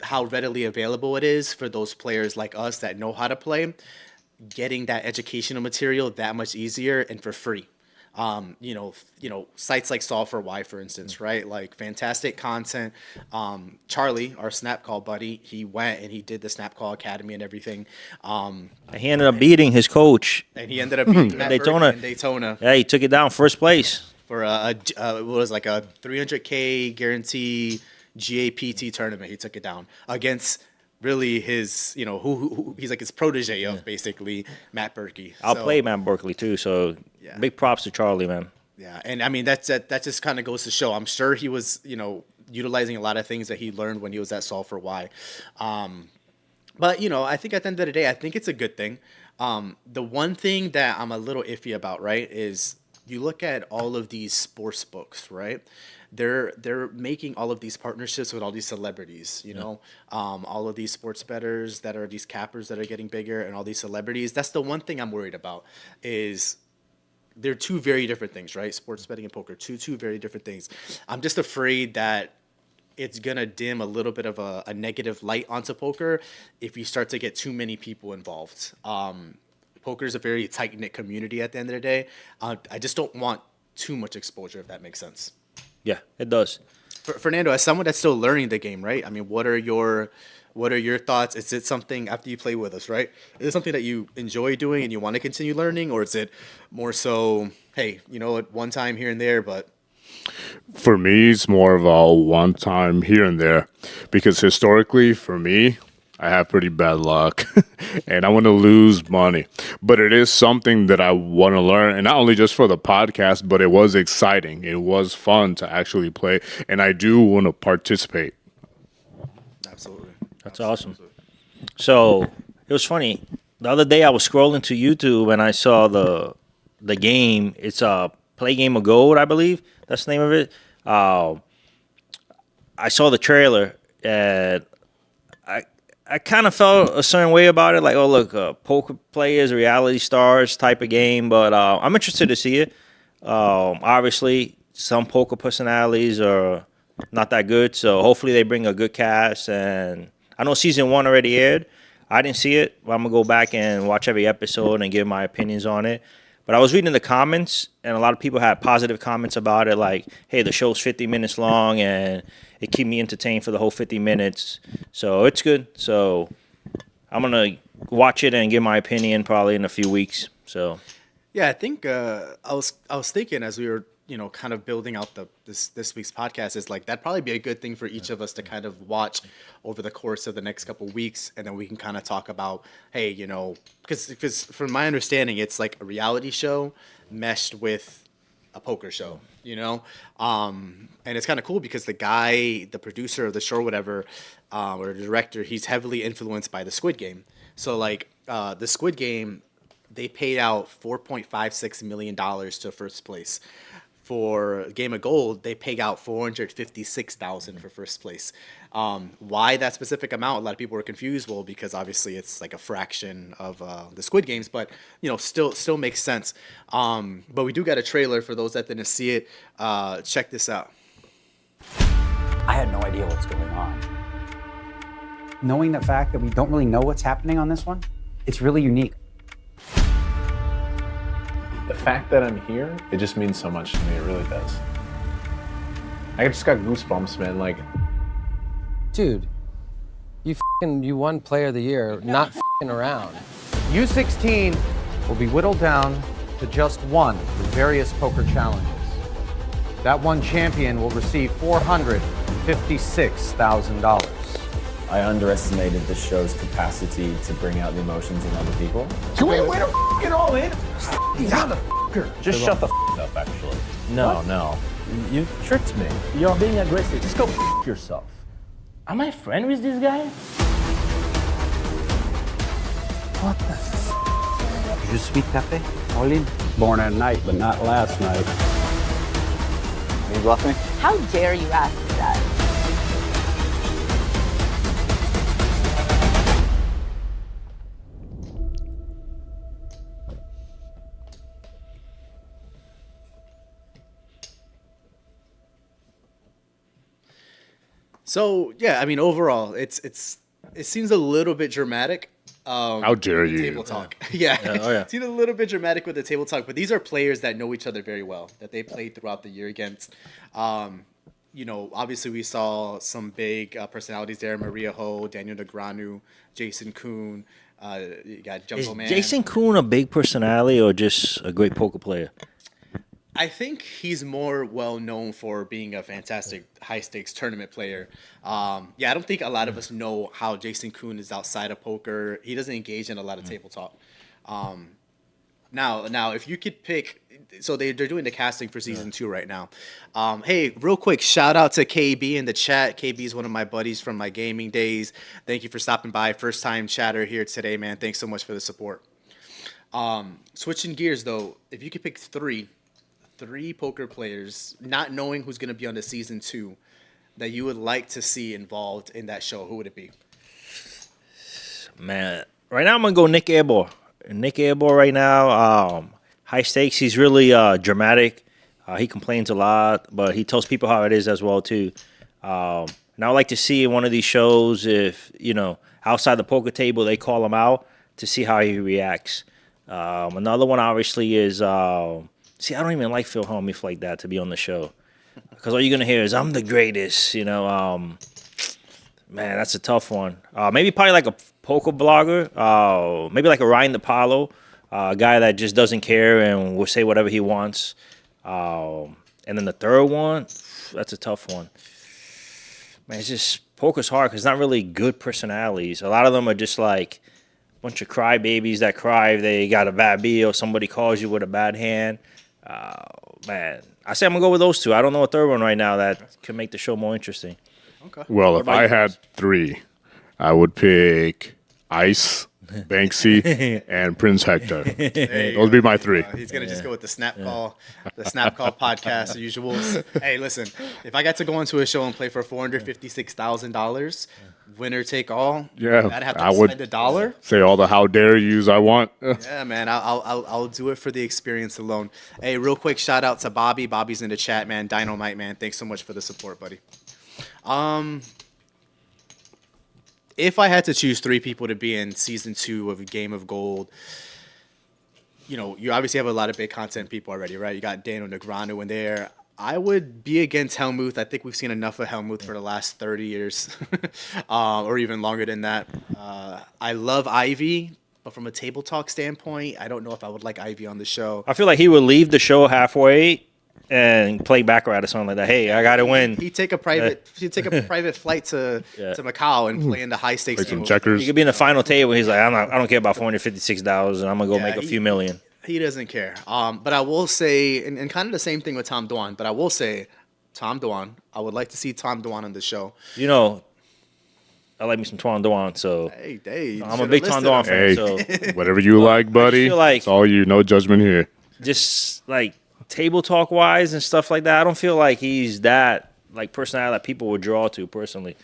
how readily available it is for those players like us that know how to play, getting that educational material that much easier and for free. Sites like Solve for Why, for instance, right? Like fantastic content. Charlie, our Snap Call buddy, he went and he did the Snap Call Academy and everything. He ended up beating his coach. And he ended up beating Matt Daytona. in Daytona Yeah, he took it down first place. for it was like a 300K guarantee GAPT tournament. He took it down against really his, who he's like his protege of basically Matt Berkey. I'll play Matt Berkeley too, so Yeah. big props to Charlie, man. Yeah, and I mean that just kind of goes to show. I'm sure he was, utilizing a lot of things that he learned when he was at Solve for Why. But I think at the end of the day, I think it's a good thing. The one thing that I'm a little iffy about, right, is you look at all of these sports books, right? They're making all of these partnerships with all these celebrities, all of these sports bettors that are these cappers that are getting bigger and all these celebrities. That's the one thing I'm worried about is they're two very different things, right? Sports betting and poker, two very different things. I'm just afraid that it's going to dim a little bit of a negative light onto poker if you start to get too many people involved. Poker is a very tight-knit community at the end of the day. I just don't want too much exposure, if that makes sense. Yeah, it does. Fernando, as someone that's still learning the game, right? I mean, what are your thoughts? Is it something after you play with us, right? Is it something that you enjoy doing and you want to continue learning, or is it more so, hey, at one time here and there, but For me, it's more of a one time here and there because historically, for me, I have pretty bad luck and I want to lose money. But it is something that I want to learn, and not only just for the podcast, but it was exciting. It was fun to actually play, and I do want to participate. absolutely. That's awesome. So it was funny. The other day I was scrolling to YouTube and I saw the game. It's a Play Game of Gold, I believe. That's the name of it. I saw the trailer and I kind of felt a certain way about it. Like, oh, look, poker players, reality stars type of game. But I'm interested to see it. Obviously, some poker personalities are not that good. So hopefully they bring a good cast. And I know season 1 already aired. I didn't see it, but I'm going to go back and watch every episode and give my opinions on it. But I was reading the comments, and a lot of people had positive comments about it, like, hey, the show's 50 minutes long, and it kept me entertained for the whole 50 minutes. So it's good. So I'm going to watch it and give my opinion probably in a few weeks. So Yeah, I think I was thinking as we were kind of building out this week's podcast is like that'd probably be a good thing for each of us to kind of watch over the course of the next couple of weeks, and then we can kind of talk about, hey, because from my understanding, it's like a reality show meshed with a poker show, and it's kind of cool because the producer of the show, or whatever, or the director, he's heavily influenced by the Squid Game. So like the Squid Game, they paid out $4.56 million to first place for Game of Gold, they pay out $456,000 for first place. Why that specific amount? A lot of people were confused. Well, because obviously it's like a fraction of the Squid Games, but still makes sense. But we do got a trailer for those that didn't see it. Check this out. I had no idea what's going on. Knowing the fact that we don't really know what's happening on this one, it's really unique. The fact that I'm here, it just means so much to me. It really does. I just got goosebumps, man. Like, dude, you won Player of the Year, not around. U16 will be whittled down to just one with various poker challenges. That one champion will receive $456,000. I underestimated the show's capacity to bring out the emotions in other people. Can we win it all in? Just shut the up, actually. No. You've tricked me. You're being aggressive. Just go yourself. Am I friend with this guy? What the Je suis tapé. All-in. Born at night, but not last night. You bluff me? How dare you ask me that? So yeah, I mean, overall, it seems a little bit dramatic. How dare you? Table talk. Yeah. Oh, yeah. It seems a little bit dramatic with the table talk, but these are players that know each other very well, that they played throughout the year against. Obviously we saw some big personalities there: Maria Ho, Daniel Negreanu, Jason Kuhn. You got Jumbo Man. Jason Kuhn a big personality or just a great poker player? I think he's more well known for being a fantastic high stakes tournament player. I don't think a lot of us know how Jason Kuhn is outside of poker. He doesn't engage in a lot of table talk. Now, if you could pick, so they're doing the casting for season 2 right now. Hey, real quick, shout out to KB in the chat. KB is one of my buddies from my gaming days. Thank you for stopping by. First time chatter here today, man. Thanks so much for the support. Switching gears though, if you could pick three poker players, not knowing who's going to be on the season 2, that you would like to see involved in that show, who would it be? Man, right now I'm going to go Nick Airborne. Nick Airborne right now, high stakes. He's really dramatic. He complains a lot, but he tells people how it is as well, too. And I would like to see in one of these shows if, outside the poker table, they call him out to see how he reacts. Another one, obviously, is... See, I don't even like Phil Hellmuth like that to be on the show, because all you're gonna hear is "I'm the greatest." Man, that's a tough one. Maybe probably like a poker blogger. Maybe like a Ryan DePaulo, a guy that just doesn't care and will say whatever he wants. And then the third one, that's a tough one. Man, it's just poker's hard because it's not really good personalities. A lot of them are just like a bunch of crybabies that cry if they got a bad beat or somebody calls you with a bad hand. Man, I say I'm gonna go with those two. I don't know a third one right now that could make the show more interesting. Okay. Well, if I had 3, I would pick Ice, Banksy, and Prince Hector. Those would be my 3. He's gonna just go with the Snap Call podcast, the usuals. Hey, listen, if I got to go into a show and play for $456,000, winner take all, yeah, I'd have to I would spend $1. say all the how dare yous I want. Yeah, man, I'll do it for the experience alone. Hey, real quick shout out to Bobby. Bobby's in the chat, man. Dynamite, man. Thanks so much for the support, buddy. If I had to choose 3 people to be in season 2 of Game of Gold, you obviously have a lot of big content people already, right? You got Daniel Negreanu in there. I would be against Hellmuth. I think we've seen enough of Hellmuth for the last 30 years, or even longer than that. I love Ivy, but from a table talk standpoint, I don't know if I would like Ivy on the show. I feel like he would leave the show halfway and play baccarat or something like that. Hey, I got to win. He'd take a private flight to Macau and play in the high stakes Play some game. checkers. He could be in the final table. He's like, I don't care about $456. I'm gonna go make a few million. He doesn't care. But I will say, and kind of the same thing with Tom Dwan. But I will say, Tom Dwan. I would like to see Tom Dwan on the show. I like me some Tom Dwan, so hey, I'm a big Tom Dwan fan. Hey, So whatever you like, buddy. feel like- it's all you. No judgment here. just like table talk wise and stuff like that, I don't feel like he's that like personality that people would draw to personally.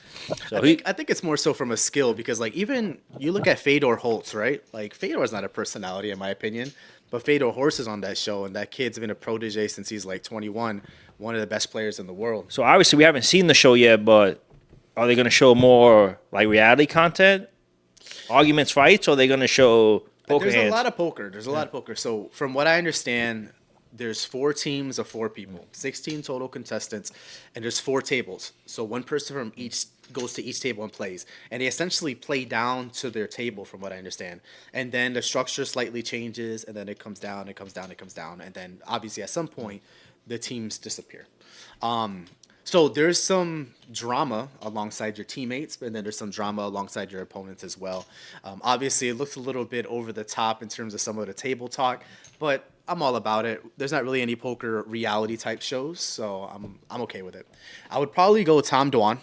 So I think it's more so from a skill because like even you look at Fedor Holtz, right? Like Fedor's not a personality in my opinion, but Fedor Holtz is on that show, and that kid's been a protege since he's like 21, one of the best players in the world. So obviously we haven't seen the show yet, but are they going to show more like reality content, arguments, fights, or are they going to show poker There's hands? a lot of poker. There's a lot of poker. So from what I understand, there's 4 teams of 4 people, 16 total contestants, and there's 4 tables. So one person from each goes to each table and plays, and they essentially play down to their table, from what I understand. And then the structure slightly changes, and then it comes down, it comes down, it comes down, and then obviously at some point the teams disappear. So there's some drama alongside your teammates, and then there's some drama alongside your opponents as well. Obviously, it looks a little bit over the top in terms of some of the table talk, but I'm all about it. There's not really any poker reality type shows, so I'm okay with it. I would probably go Tom Dwan.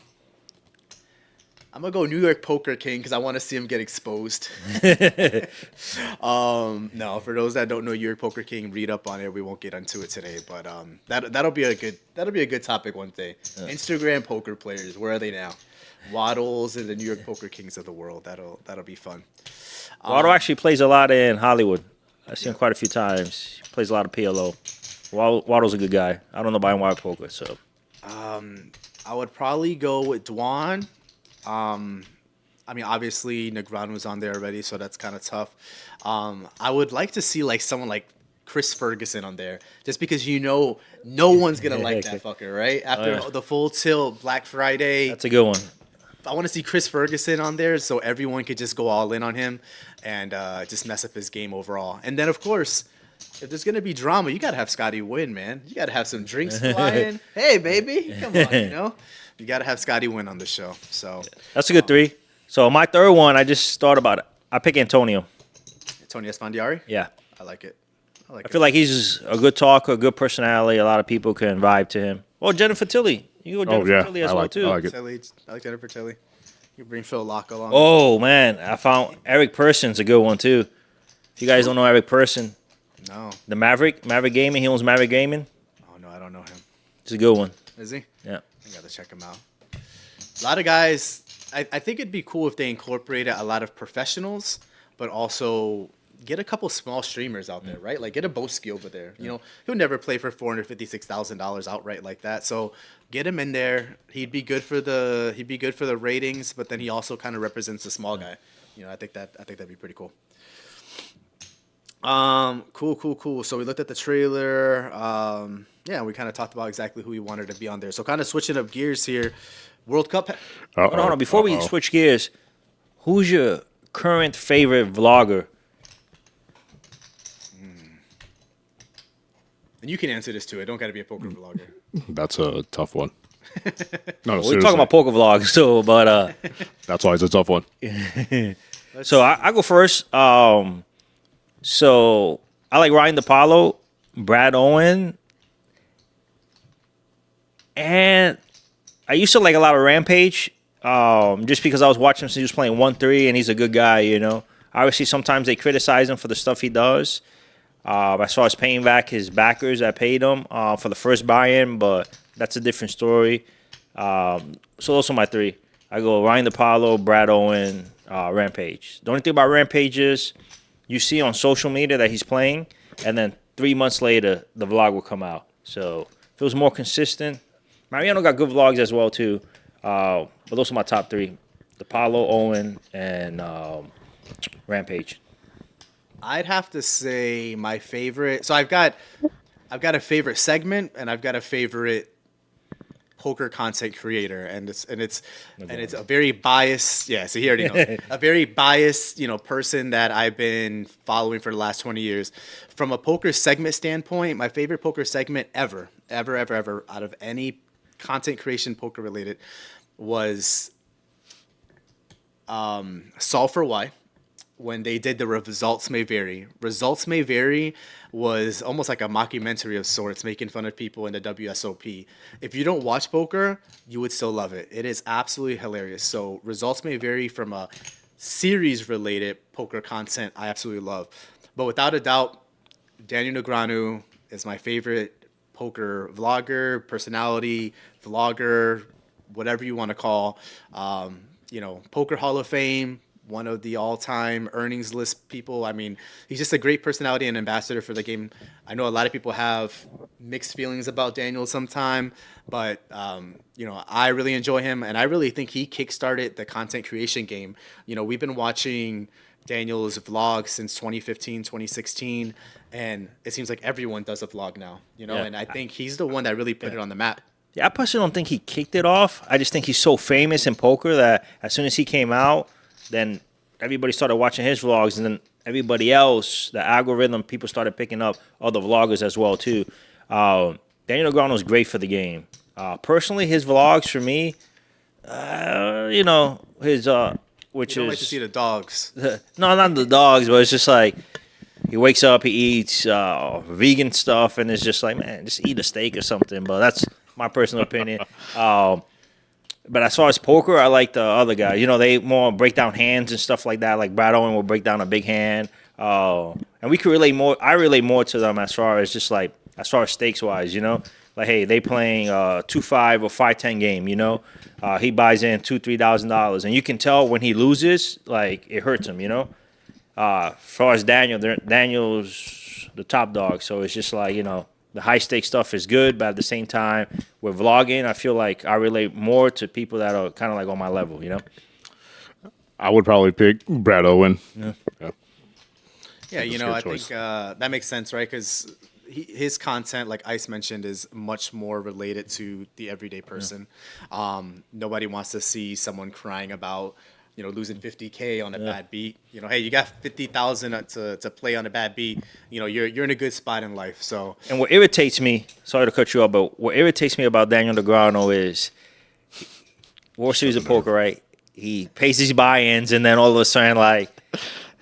I'm gonna go New York Poker King because I want to see him get exposed. No, for those that don't know New York Poker King, read up on it. We won't get into it today, but that'll be a good topic one day. Instagram poker players, where are they now? Waddles and the New York Poker Kings of the world. That'll be fun. Waddle actually plays a lot in Hollywood. I've seen him quite a few times. He plays a lot of PLO. Waddle's a good guy. I don't know about Wild Poker, so. I would probably go with Dwan. I mean, obviously Negreanu's on there already, so that's kind of tough. I would like to see like someone like Chris Ferguson on there, just because no one's gonna like that fucker, right? After the Full Tilt Black Friday, That's a good one. I want to see Chris Ferguson on there, so everyone could just go all in on him and just mess up his game overall. And then, of course, if there's gonna be drama, you gotta have Scotty win, man. You gotta have some drinks flying. Hey, baby, come on, you gotta have Scotty win on the show. So That's a good 3. So my third one, I just thought about it. I pick Antonio. Tony Esfandiari. Yeah. I like it. I feel like he's a good talker, a good personality. A lot of people can vibe to him. Well, Jennifer Tilly. You go Jennifer Tilly as well, too. I like it. Tilly, I like Jennifer Tilly. You bring Phil Locke along. Oh, man. I found Eric Person's a good one, too. If you guys don't know Eric Person. No. The Maverick Gaming. He owns Maverick Gaming. Oh, no, I don't know him. It's a good one. Is he? Yeah. I got to check him out. A lot of guys, I think it'd be cool if they incorporated a lot of professionals, but also get a couple small streamers out there, right? Like get a Boski over there. You know, he'll never play for $456,000 outright like that. So get him in there. He'd be good for the ratings, but then he also kind of represents the small guy. You know, I think that'd be pretty cool. Cool. So we looked at the trailer. Yeah, we kind of talked about exactly who we wanted to be on there. So kind of switching up gears here. World Cup. Hold on. Before we switch gears, who's your current favorite vlogger? And you can answer this too. It don't got to be a poker vlogger. That's a tough one. No, We're seriously. talking about poker vlogs, so but That's why it's a tough one. So I go first. So I like Ryan DePaulo, Brad Owen, and I used to like a lot of Rampage, just because I was watching him since he was playing 1-3, and he's a good guy, you know. Obviously, sometimes they criticize him for the stuff he does. As far as paying back his backers that paid him for the first buy-in, but that's a different story. So those are my 3. I go Ryan DePaulo, Brad Owen, Rampage. The only thing about Rampage is you see on social media that he's playing, and then 3 months later, the vlog will come out. So if it was more consistent, Mariano got good vlogs as well, too. But those are my top 3. DePaulo, Owen, and Rampage. I'd have to say my favorite. So I've got a favorite segment, and I've got a favorite poker content creator, and it's a very biased. Yeah, so he already knows. A very biased, person that I've been following for the last 20 years. From a poker segment standpoint, my favorite poker segment ever out of any content creation poker related was Solve for Why. When they did the Results May Vary. Results May Vary was almost like a mockumentary of sorts, making fun of people in the WSOP. If you don't watch poker, you would still love it. It is absolutely hilarious. So Results May Vary from a series-related poker content I absolutely love. But without a doubt, Daniel Negreanu is my favorite poker vlogger, personality, vlogger, whatever you want to call. Poker Hall of Fame, one of the all-time earnings list people. I mean, he's just a great personality and ambassador for the game. I know a lot of people have mixed feelings about Daniel sometime, but I really enjoy him, and I really think he kickstarted the content creation game. We've been watching Daniel's vlog since 2015, 2016, and it seems like everyone does a vlog now, and I think he's the one that really put it on the map. Yeah, I personally don't think he kicked it off. I just think he's so famous in poker that as soon as he came out, then everybody started watching his vlogs, and then everybody else, the algorithm, people started picking up other vloggers as well too. Daniel Negreanu is great for the game. Personally, his vlogs for me, his which You don't is like to see the dogs. no, not the dogs, but it's just like he wakes up, he eats vegan stuff, and it's just like, man, just eat a steak or something. But that's my personal opinion. But as far as poker, I like the other guys. They more break down hands and stuff like that. Like Brad Owen will break down a big hand. And we could relate more. I relate more to them as far as just like, as far as stakes wise, Like, hey, they playing 2-5 or 5-10 game, He buys in $2,000-$3,000. And you can tell when he loses, like, it hurts him, As far as Daniel's the top dog. So it's just like, the high stakes stuff is good, but at the same time, with vlogging, I feel like I relate more to people that are kind of like on my level, I would probably pick Brad Owen. Yeah. Yeah, I think that makes sense, right? Because his content, like Ice mentioned, is much more related to the everyday person. Nobody wants to see someone crying about, losing $50K on a bad beat. Hey, you got $50,000 to play on a bad beat. You're in a good spot in life. So. And what irritates me, sorry to cut you off, but what irritates me about Daniel Negreanu is World Series of Poker, right? He pays his buy-ins, and then all of a sudden, like,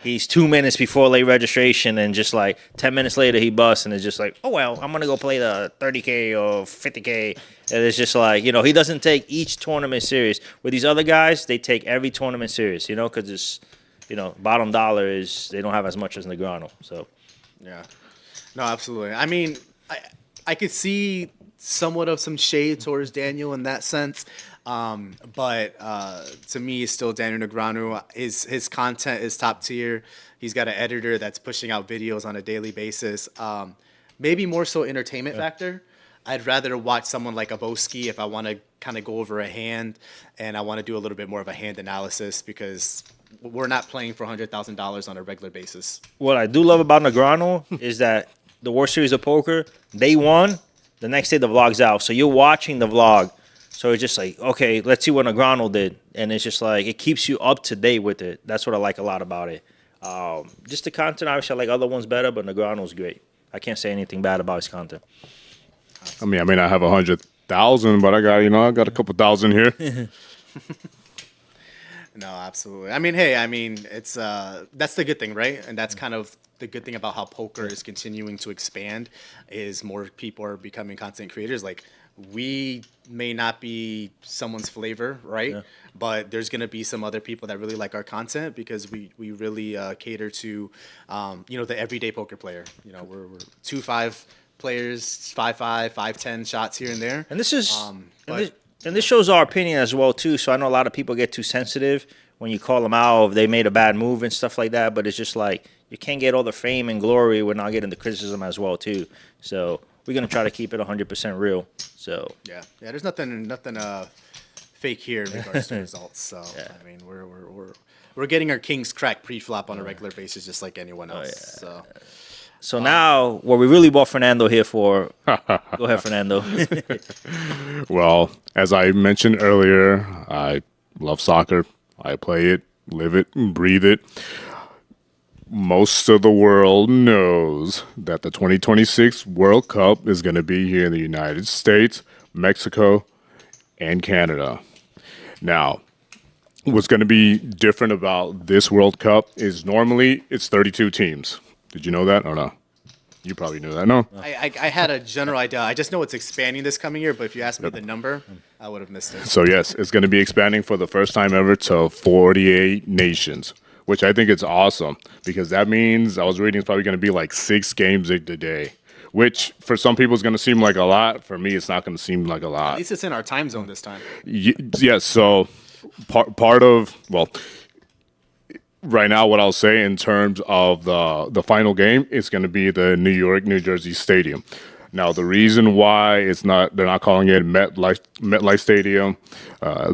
he's 2 minutes before late registration, and just like 10 minutes later, he busts, and it's just like, oh, well, I'm going to go play the 30K or 50K. And it's just like, he doesn't take each tournament serious. With these other guys, they take every tournament serious, because it's, bottom dollar is they don't have as much as Negreanu. So, yeah. No, absolutely. I mean, I could see somewhat of some shade towards Daniel in that sense. But to me, it's still Daniel Negreanu. His content is top tier. He's got an editor that's pushing out videos on a daily basis. Maybe more so entertainment factor. I'd rather watch someone like Aboski if I want to kind of go over a hand and I want to do a little bit more of a hand analysis, because we're not playing for $100,000 on a regular basis. What I do love about Negreanu is that the World Series of Poker, day one, the next day the vlog's out. So you're watching the vlog. So it's just like, okay, let's see what Negreanu did. And it's just like, it keeps you up to date with it. That's what I like a lot about it. Just the content, obviously, I like other ones better, but Negreanu's great. I can't say anything bad about his content. I mean, I may not have 100,000, but I got a couple thousand here. No, absolutely. I mean, hey, it's that's the good thing, right? And that's kind of the good thing about how poker is continuing to expand, is more people are becoming content creators. Like, we may not be someone's flavor, right? Yeah. But there's going to be some other people that really like our content, because we really cater to, the everyday poker player. We're 2-5 players, 5-5, 5-10 shots here and there. And this is, and this shows our opinion as well too. So I know a lot of people get too sensitive when you call them out if they made a bad move and stuff like that. But it's just like, you can't get all the fame and glory without getting the criticism as well too. So we're gonna try to keep it 100% real. So yeah, there's nothing fake here in regards to results. So I mean, we're getting our kings cracked pre-flop on a regular basis, just like anyone else. So now, what we really bought Fernando here for, go ahead, Fernando. Well, as I mentioned earlier, I love soccer. I play it, live it, and breathe it. Most of the world knows that the 2026 World Cup is going to be here in the United States, Mexico, and Canada. Now, what's going to be different about this World Cup is normally it's 32 teams. Did you know that or no? You probably knew that, no? I had a general idea. I just know it's expanding this coming year, but if you asked me the number, I would have missed it. So, yes, it's going to be expanding for the first time ever to 48 nations, which I think is awesome, because that means, I was reading, it's probably going to be like 6 games a day, which for some people is going to seem like a lot. For me, it's not going to seem like a At lot. least it's in our time zone this time. Yes. So part of, well, right now, what I'll say in terms of the final game is going to be the New York, New Jersey Stadium. Now, the reason why they're not calling it MetLife Stadium,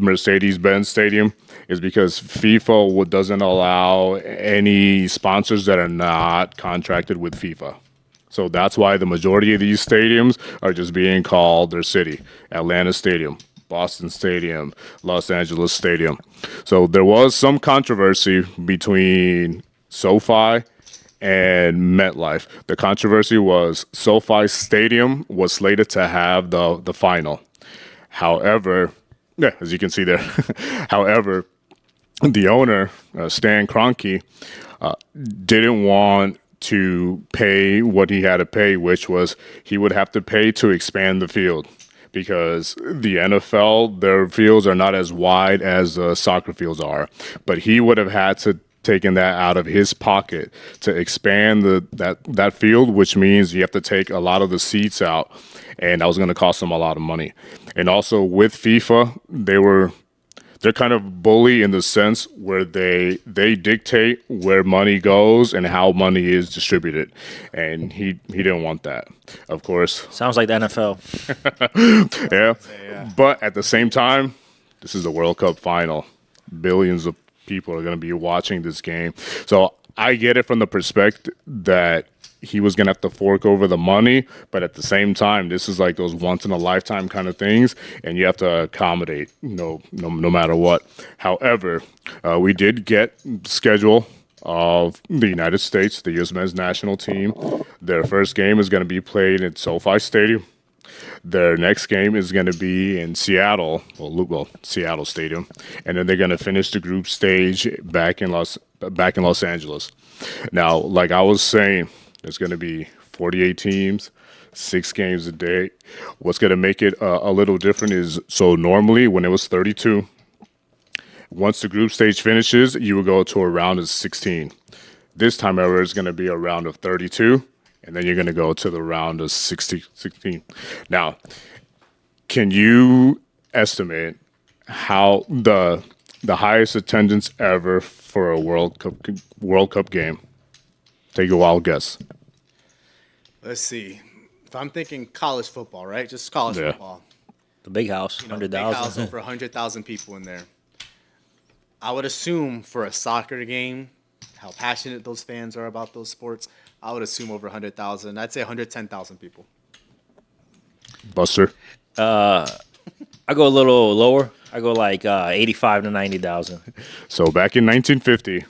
Mercedes-Benz Stadium, is because FIFA doesn't allow any sponsors that are not contracted with FIFA. So that's why the majority of these stadiums are just being called their city. Atlanta Stadium, Boston Stadium, Los Angeles Stadium. So there was some controversy between SoFi and MetLife. The controversy was SoFi Stadium was slated to have the final. However, yeah, as you can see there, however, the owner, Stan Kroenke, didn't want to pay what he had to pay, which was he would have to pay to expand the field, because the NFL, their fields are not as wide as soccer fields are. But he would have had to taken that out of his pocket to expand that field, which means you have to take a lot of the seats out, and that was going to cost them a lot of money. And also with FIFA, they're kind of bully in the sense where they dictate where money goes and how money is distributed, and he didn't want that, of course. Sounds like the NFL. Yeah. But at the same time, this is the World Cup final. Billions of people are going to be watching this game, so I get it from the perspective that he was going to have to fork over the money, but at the same time, this is like those once in a lifetime kind of things, and you have to accommodate no matter what. However, we did get schedule of the United States, the U.S. men's national team. Their first game is going to be played at SoFi Stadium. Their next game is going to be in Seattle, Seattle Stadium, and then they're going to finish the group stage back in Los Angeles. Now, like I was saying, there's going to be 48 teams, 6 games a day. What's going to make it a little different is, so normally when it was 32, once the group stage finishes, you would go to a round of 16. This time, however, it's going to be a round of 32, and then you're going to go to the round of 16. Now, can you estimate how the highest attendance ever for a World Cup game? Take a wild guess. Let's see. If I'm thinking college football, right? Just college football. The big house, Big 100,000. house, over 100,000 people in there. I would assume for a soccer game, how passionate those fans are about those sports, I would assume over 100,000. I'd say 110,000 people. Buster? I go a little lower. I go like 85 to 90,000. So back in 1950,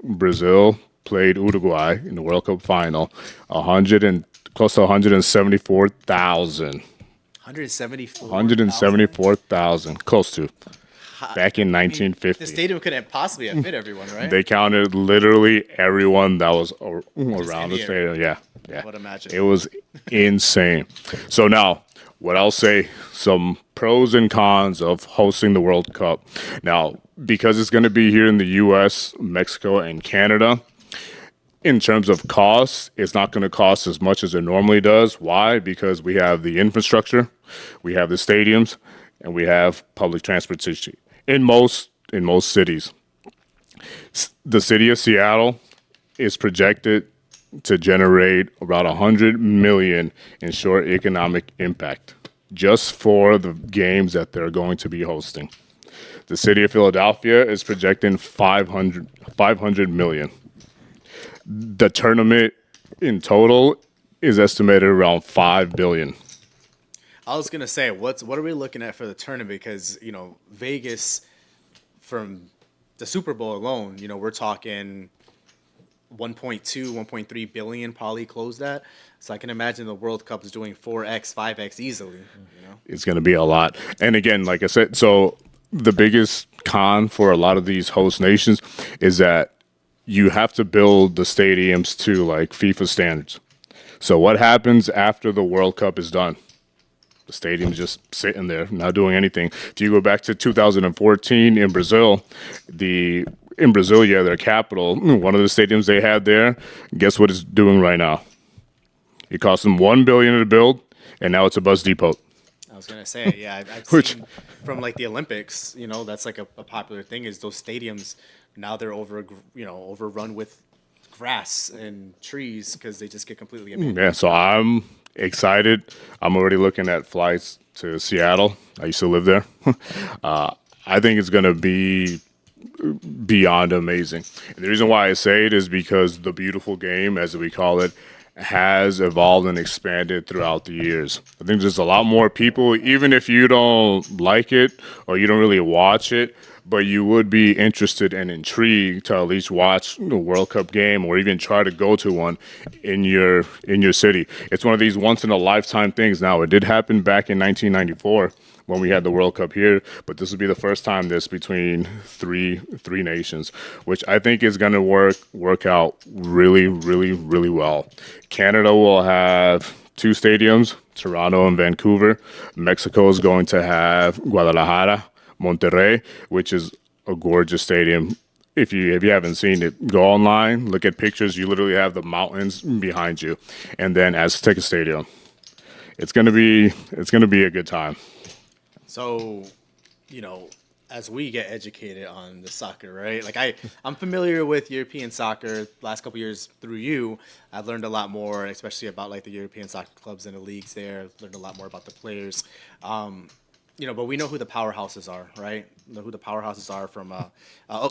Brazil played Uruguay in the World Cup final. Close to 174,000. 174,000, close to. Back in 1950. The stadium couldn't possibly have fit everyone, right? They counted literally everyone that was around the stadium. Yeah. I would imagine. It was insane. So now, what I'll say, some pros and cons of hosting the World Cup. Now, because it's going to be here in the U.S., Mexico, and Canada, in terms of cost, it's not going to cost as much as it normally does. Why? Because we have the infrastructure, we have the stadiums, and we have public transportation in most cities. The city of Seattle is projected to generate about $100 million in short economic impact just for the games that they're going to be hosting. The city of Philadelphia is projecting $500 million. The tournament in total is estimated around $5 billion. I was gonna say, what are we looking at for the tournament? Because Vegas, from the Super Bowl alone, we're talking 1.2, 1.3 billion probably close that. So I can imagine the World Cup is doing 4x, 5x easily. It's going to be a lot. And again, like I said, so the biggest con for a lot of these host nations is that you have to build the stadiums to like FIFA standards. So what happens after the World Cup is done? The stadium's just sitting there, not doing anything. If you go back to 2014 in Brazil, their capital, one of the stadiums they had there, guess what it's doing right now? It cost them $1 billion to build, and now it's a bus depot. I was gonna say, yeah, I've Which- seen from like the Olympics, you know, that's like a popular thing is those stadiums now they're overrun with grass and trees because they just get completely abandoned. Yeah, so I'm excited. I'm already looking at flights to Seattle. I used to live there. I think it's going to be beyond amazing. And the reason why I say it is because the beautiful game, as we call it, has evolved and expanded throughout the years. I think there's a lot more people, even if you don't like it or you don't really watch it, but you would be interested and intrigued to at least watch a World Cup game or even try to go to one in your city. It's one of these once in a lifetime things. Now, it did happen back in 1994 when we had the World Cup here, but this will be the first time this between three nations, which I think is going to work out really, really, really well. Canada will have 2 stadiums, Toronto and Vancouver. Mexico is going to have Guadalajara, Monterrey, which is a gorgeous stadium. If you haven't seen it, go online, look at pictures. You literally have the mountains behind you, and then Azteca Stadium. It's gonna be a good time. So, you know, as we get educated on the soccer, right? Like I'm familiar with European soccer. Last couple years through you, I've learned a lot more, especially about like the European soccer clubs and the leagues there. Learned a lot more about the players. You know, but we know who the powerhouses are, right? Know who the powerhouses are from.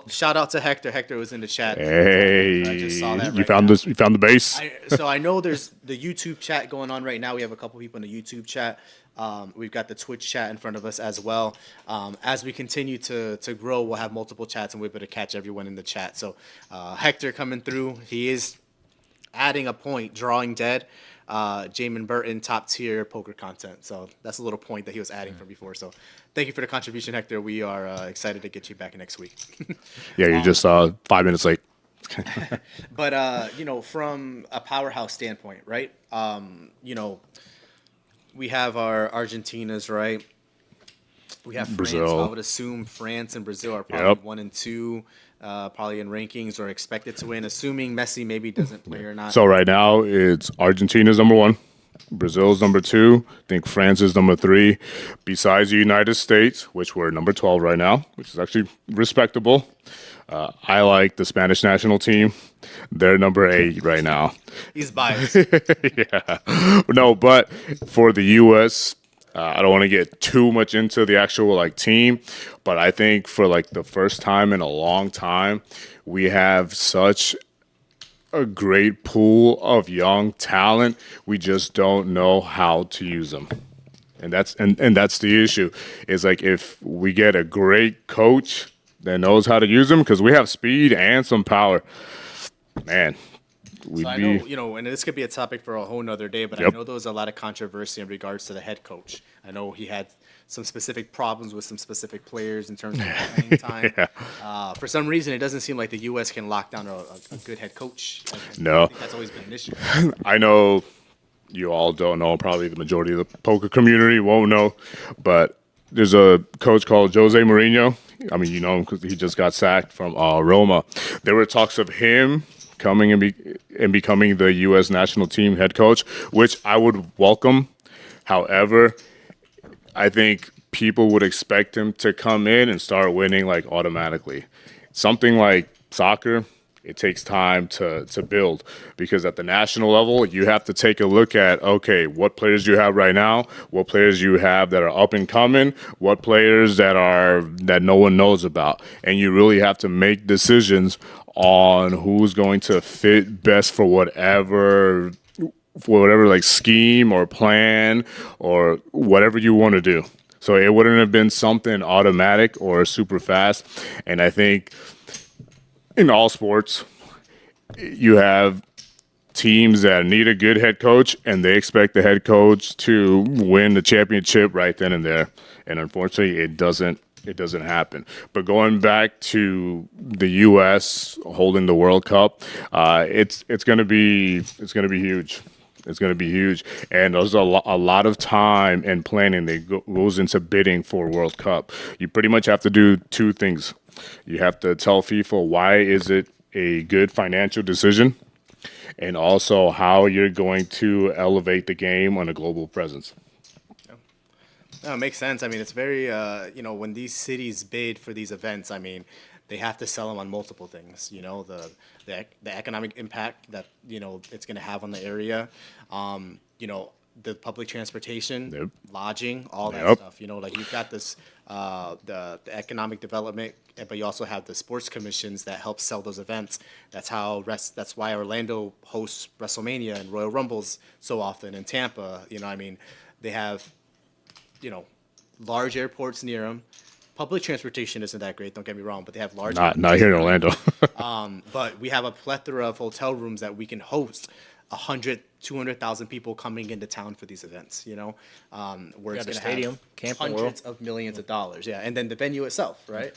Shout out to Hector. Hector was in the chat. Hey, I just saw that you right found now. this. You found the base. So I know there's the YouTube chat going on right now. We have a couple people in the YouTube chat. We've got the Twitch chat in front of us as well. As we continue to grow, we'll have multiple chats and we'll be able to catch everyone in the chat. So Hector coming through. He is adding a point, drawing dead. Jamin Burton, top tier poker content. So that's a little point that he was adding from before. So thank you for the contribution, Hector. We are excited to get you back next week. Yeah, you're just 5 minutes late. But you know, from a powerhouse standpoint, right? You know, we have our Argentinas, right? We have France. Brazil. I would assume France and Brazil are probably Yep. 1 and 2, probably in rankings or expected to win, assuming Messi maybe doesn't play or not. So right now it's Argentina's number 1, Brazil's number 2. I think France is number 3. Besides the United States, which we're number 12 right now, which is actually respectable. I like the Spanish national team. They're number 8 right now. He's biased. Yeah. No, but for the U.S., I don't want to get too much into the actual like team, but I think for like the first time in a long time, we have such a great pool of young talent. We just don't know how to use them. And that's the issue. Is like if we get a great coach that knows how to use them, because we have speed and some power, man. So I know, you know, and this could be a topic for a whole nother day, but I know there was a lot of controversy in regards to the head coach. I know he had some specific problems with some specific players in terms of playing time. For some reason, it doesn't seem like the U.S. can lock down a good head coach. No. I think that's always been an issue. I know you all don't know, probably the majority of the poker community won't know, but there's a coach called Jose Mourinho. I mean, you know him because he just got sacked from Roma. There were talks of him coming and becoming the U.S. national team head coach, which I would welcome. However, I think people would expect him to come in and start winning like automatically. Something like soccer, it takes time to build, because at the national level, you have to take a look at, okay, what players you have right now, what players you have that are up and coming, what players that no one knows about. And you really have to make decisions on who's going to fit best for whatever like scheme or plan or whatever you want to do. So it wouldn't have been something automatic or super fast. And I think in all sports, you have teams that need a good head coach, and they expect the head coach to win the championship right then and there. And unfortunately, it doesn't happen. But going back to the U.S. holding the World Cup, it's going to be huge. It's going to be huge, and there's a lot of time and planning that goes into bidding for World Cup. You pretty much have to do 2 things. You have to tell FIFA why is it a good financial decision and also how you're going to elevate the game on a global presence. No, it makes sense. I mean, it's very, when these cities bid for these events, I mean, they have to sell them on multiple things. The economic impact that it's going to have on the area. The public transportation, lodging, all that stuff. Like you've got this the economic development, but you also have the sports commissions that help sell those events. That's why Orlando hosts WrestleMania and Royal Rumbles so often, in Tampa. They have large airports near them. Public transportation isn't that great, don't get me wrong, but they have large. Not here in Orlando. But we have a plethora of hotel rooms that we can host 100, 200,000 people coming into town for these events. Where it's going to stadium, have Camping hundreds World. of millions of dollars. Yeah, and then the venue itself, right?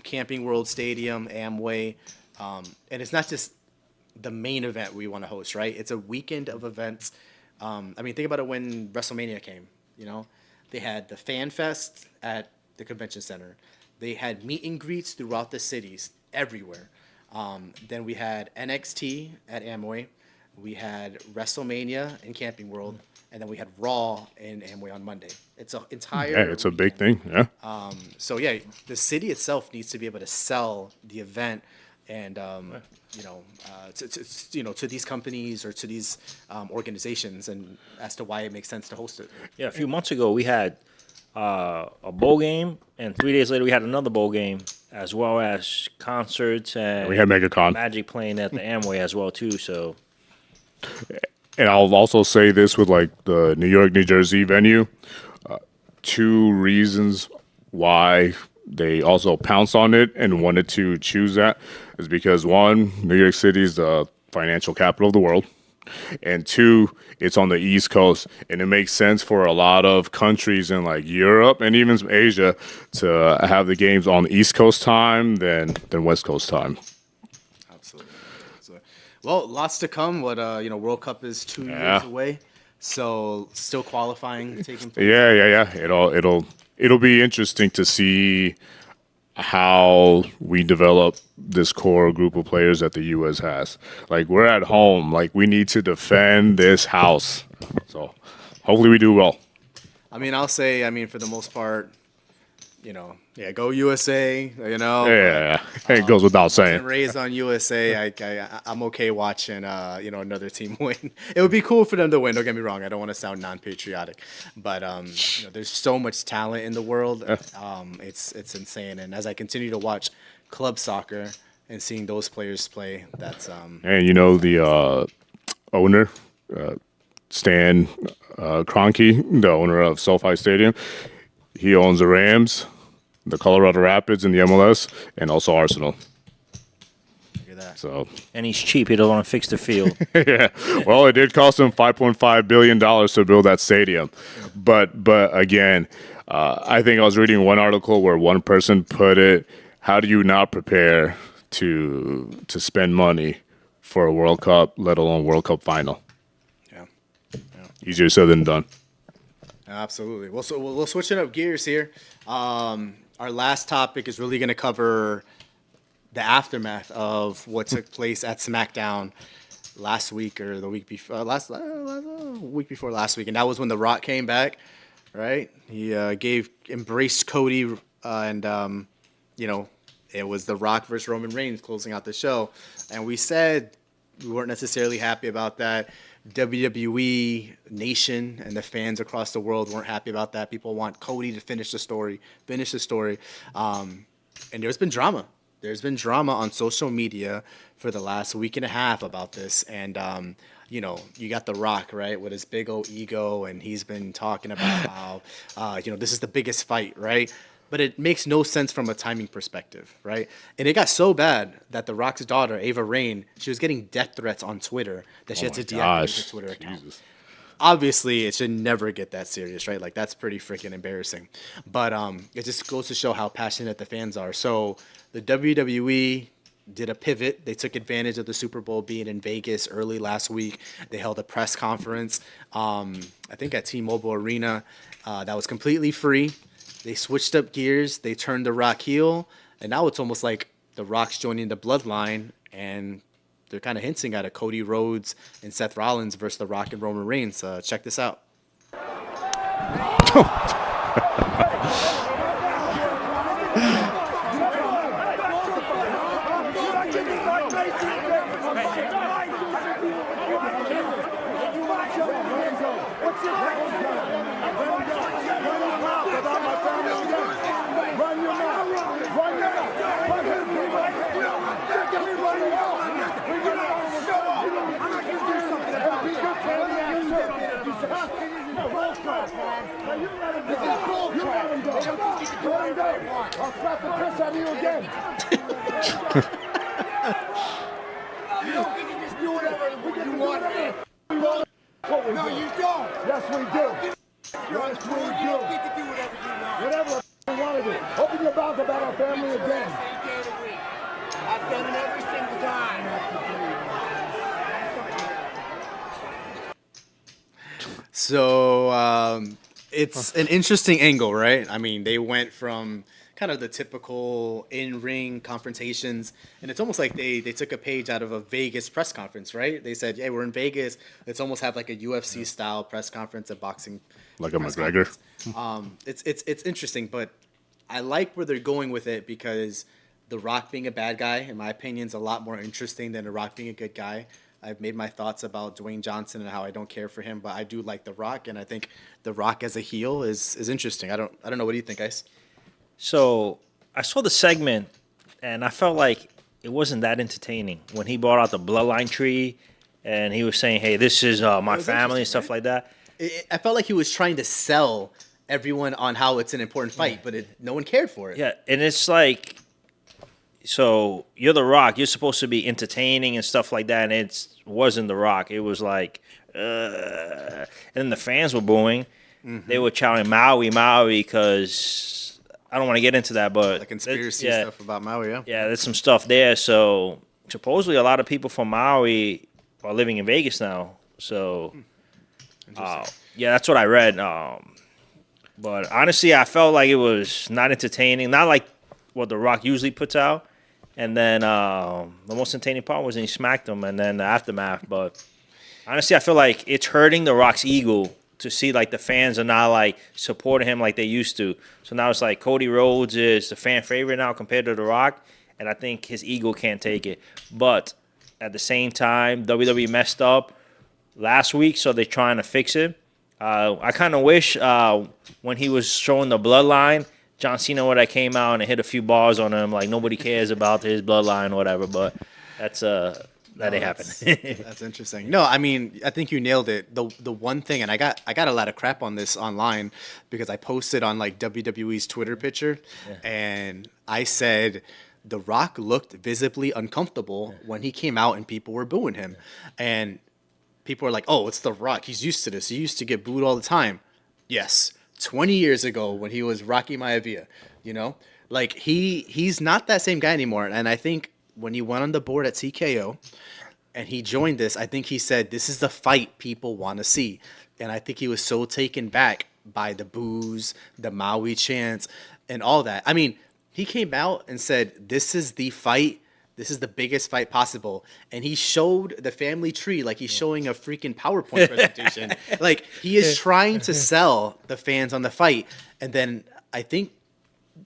Camping World Stadium, Amway, and it's not just the main event we want to host, right? It's a weekend of events. Think about it when WrestleMania came. They had the Fan Fest at the convention center. They had meet and greets throughout the cities, everywhere. Then we had NXT at Amway. We had WrestleMania in Camping World. And then we had Raw in Amway on Monday. It's an entire. Yeah, it's a big thing. Yeah. So yeah, the city itself needs to be able to sell the event, and to these companies or to these organizations, and as to why it makes sense to host it. Yeah, a few months ago we had a bowl game, and 3 days later we had another bowl game, as well as concerts and We had MegaCon. Magic playing at the Amway as well too. So And I'll also say this with like the New York, New Jersey venue. Two reasons why they also pounced on it and wanted to choose that is because one, New York City is the financial capital of the world. And two, it's on the East Coast, and it makes sense for a lot of countries in like Europe and even Asia to have the games on East Coast time than West Coast time. Absolutely. Well, lots to come. World Cup is 2 years away, so still qualifying taking place. Yeah. It'll be interesting to see how we develop this core group of players that the U.S. has. Like, we're at home. Like, we need to defend this house. So hopefully we do well. I'll say, for the most part, go USA. Yeah. It goes without saying. Raised on USA, I'm okay watching another team win. It would be cool for them to win. Don't get me wrong. I don't want to sound non-patriotic, but there's so much talent in the world. It's insane. And as I continue to watch club soccer and seeing those players play, that's And the owner, Stan Kroenke, the owner of SoFi Stadium, he owns the Rams, the Colorado Rapids in the MLS, and also Arsenal. Look at that. So. and he's cheap. He don't want to fix the field. Yeah. Well, it did cost him $5.5 billion to build that stadium. But again, I think I was reading one article where one person put it, how do you not prepare to spend money for a World Cup, let alone World Cup final? Yeah. Easier said than done. Absolutely. Well, so we'll switch it up gears here. Our last topic is really going to cover the aftermath of what took place at SmackDown last week or the week before week before last week, and that was when The Rock came back. Right? He embraced Cody, and it was The Rock versus Roman Reigns closing out the show, and we said we weren't necessarily happy about that. WWE Nation and the fans across the world weren't happy about that. People want Cody to finish the story. And there's been drama. There's been drama on social media for the last week and a half about this. And, you got The Rock, right, with his big old ego, and he's been talking about how, this is the biggest fight, right? But it makes no sense from a timing perspective, right? And it got so bad that The Rock's daughter, Ava Raine, she was getting death threats on Twitter that she had to deactivate her Twitter account. Jesus. Obviously, it should never get that serious, right? Like, that's pretty freaking embarrassing. But it just goes to show how passionate the fans are. So the WWE did a pivot. They took advantage of the Super Bowl being in Vegas early last week. They held a press conference, I think at T-Mobile Arena, that was completely free. They switched up gears. They turned The Rock heel, and now it's almost like The Rock's joining the bloodline, and they're kind of hinting at a Cody Rhodes and Seth Rollins versus The Rock and Roman Reigns. Check this out. I'll slap the piss out of you again. You can just do whatever you want. No, you don't. Yes, we do. Yes, we do. You get to do whatever you want. Whatever you want to do. Open your mouth about our family again. I've done it every single time. So it's an interesting angle, right? I mean, they went from kind of the typical in-ring confrontations, and it's almost like they took a page out of a Vegas press conference, right? They said, "Yeah, we're in Vegas. Let's almost have like a UFC style press conference, a boxing Like a press McGregor. conference." It's interesting, but I like where they're going with it because The Rock being a bad guy, in my opinion, is a lot more interesting than The Rock being a good guy. I've made my thoughts about Dwayne Johnson and how I don't care for him, but I do like The Rock, and I think The Rock as a heel is interesting. I don't know. What do you think, guys? So I saw the segment, and I felt like it wasn't that entertaining when he brought out the bloodline tree, and he was saying, "Hey, this is my family," and stuff like that. I felt like he was trying to sell everyone on how it's an important fight, but no one cared for it. Yeah, and it's like, so you're The Rock, you're supposed to be entertaining and stuff like that, and it wasn't The Rock. It was like, and then the fans were booing. Mm-hmm. They were shouting Maui, Maui, because I don't want to get into that, but The conspiracy stuff about Maui, yeah. Yeah, there's some stuff there. So supposedly a lot of people from Maui are living in Vegas now. So yeah, that's what I read. But honestly, I felt like it was not entertaining, not like what The Rock usually puts out. And then the most entertaining part was when he smacked him, and then the aftermath. But honestly, I feel like it's hurting The Rock's ego to see like the fans are not like supporting him like they used to. So now it's like Cody Rhodes is the fan favorite now compared to The Rock, and I think his ego can't take it. But at the same time, WWE messed up last week, so they're trying to fix it. I kind of wish when he was showing the bloodline, John Cena would have came out and hit a few bars on him, like nobody cares about his bloodline or whatever. But that's that ain't happen. That's interesting. No, I mean, I think you nailed it. The one thing, and I got a lot of crap on this online because I posted on like WWE's Twitter picture, and I said The Rock looked visibly uncomfortable when he came out and people were booing him, and people are like, "Oh, it's The Rock. He's used to this. He used to get booed all the time." Yes, 20 years ago when he was Rocky Maivia, like he's not that same guy anymore, and I think when he went on the board at TKO and he joined this, I think he said, "This is the fight people want to see." And I think he was so taken back by the boos, the Maui chants, and all that. I mean, he came out and said, "This is the fight. This is the biggest fight possible." And he showed the family tree like he's showing a freaking PowerPoint presentation. Like he is trying to sell the fans on the fight. And then I think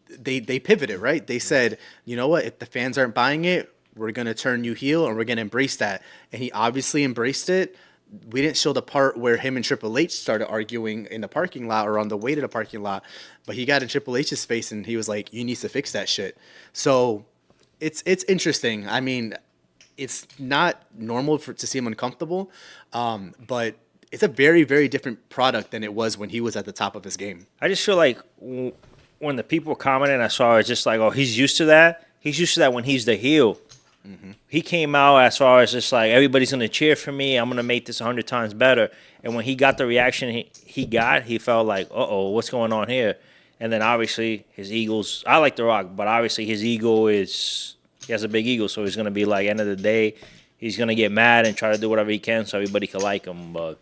they pivoted, right? They said, "You know what? If the fans aren't buying it, we're going to turn you heel and we're going to embrace that." And he obviously embraced it. We didn't show the part where him and Triple H started arguing in the parking lot or on the way to the parking lot, but he got in Triple H's face and he was like, "You need to fix that shit." So it's interesting. I mean, it's not normal to see him uncomfortable, but it's a very, very different product than it was when he was at the top of his game. I just feel like when the people commented, I saw it's just like, oh, he's used to that. He's used to that when he's the heel. Mm-hmm. He came out as far as just like, everybody's going to cheer for me. I'm going to make this 100 times better. And when he got the reaction he got, he felt like, uh-oh, what's going on here? And then obviously his ego's, I like The Rock, but obviously his ego is, he has a big ego. So he's going to be like, end of the day, he's going to get mad and try to do whatever he can so everybody can like him. But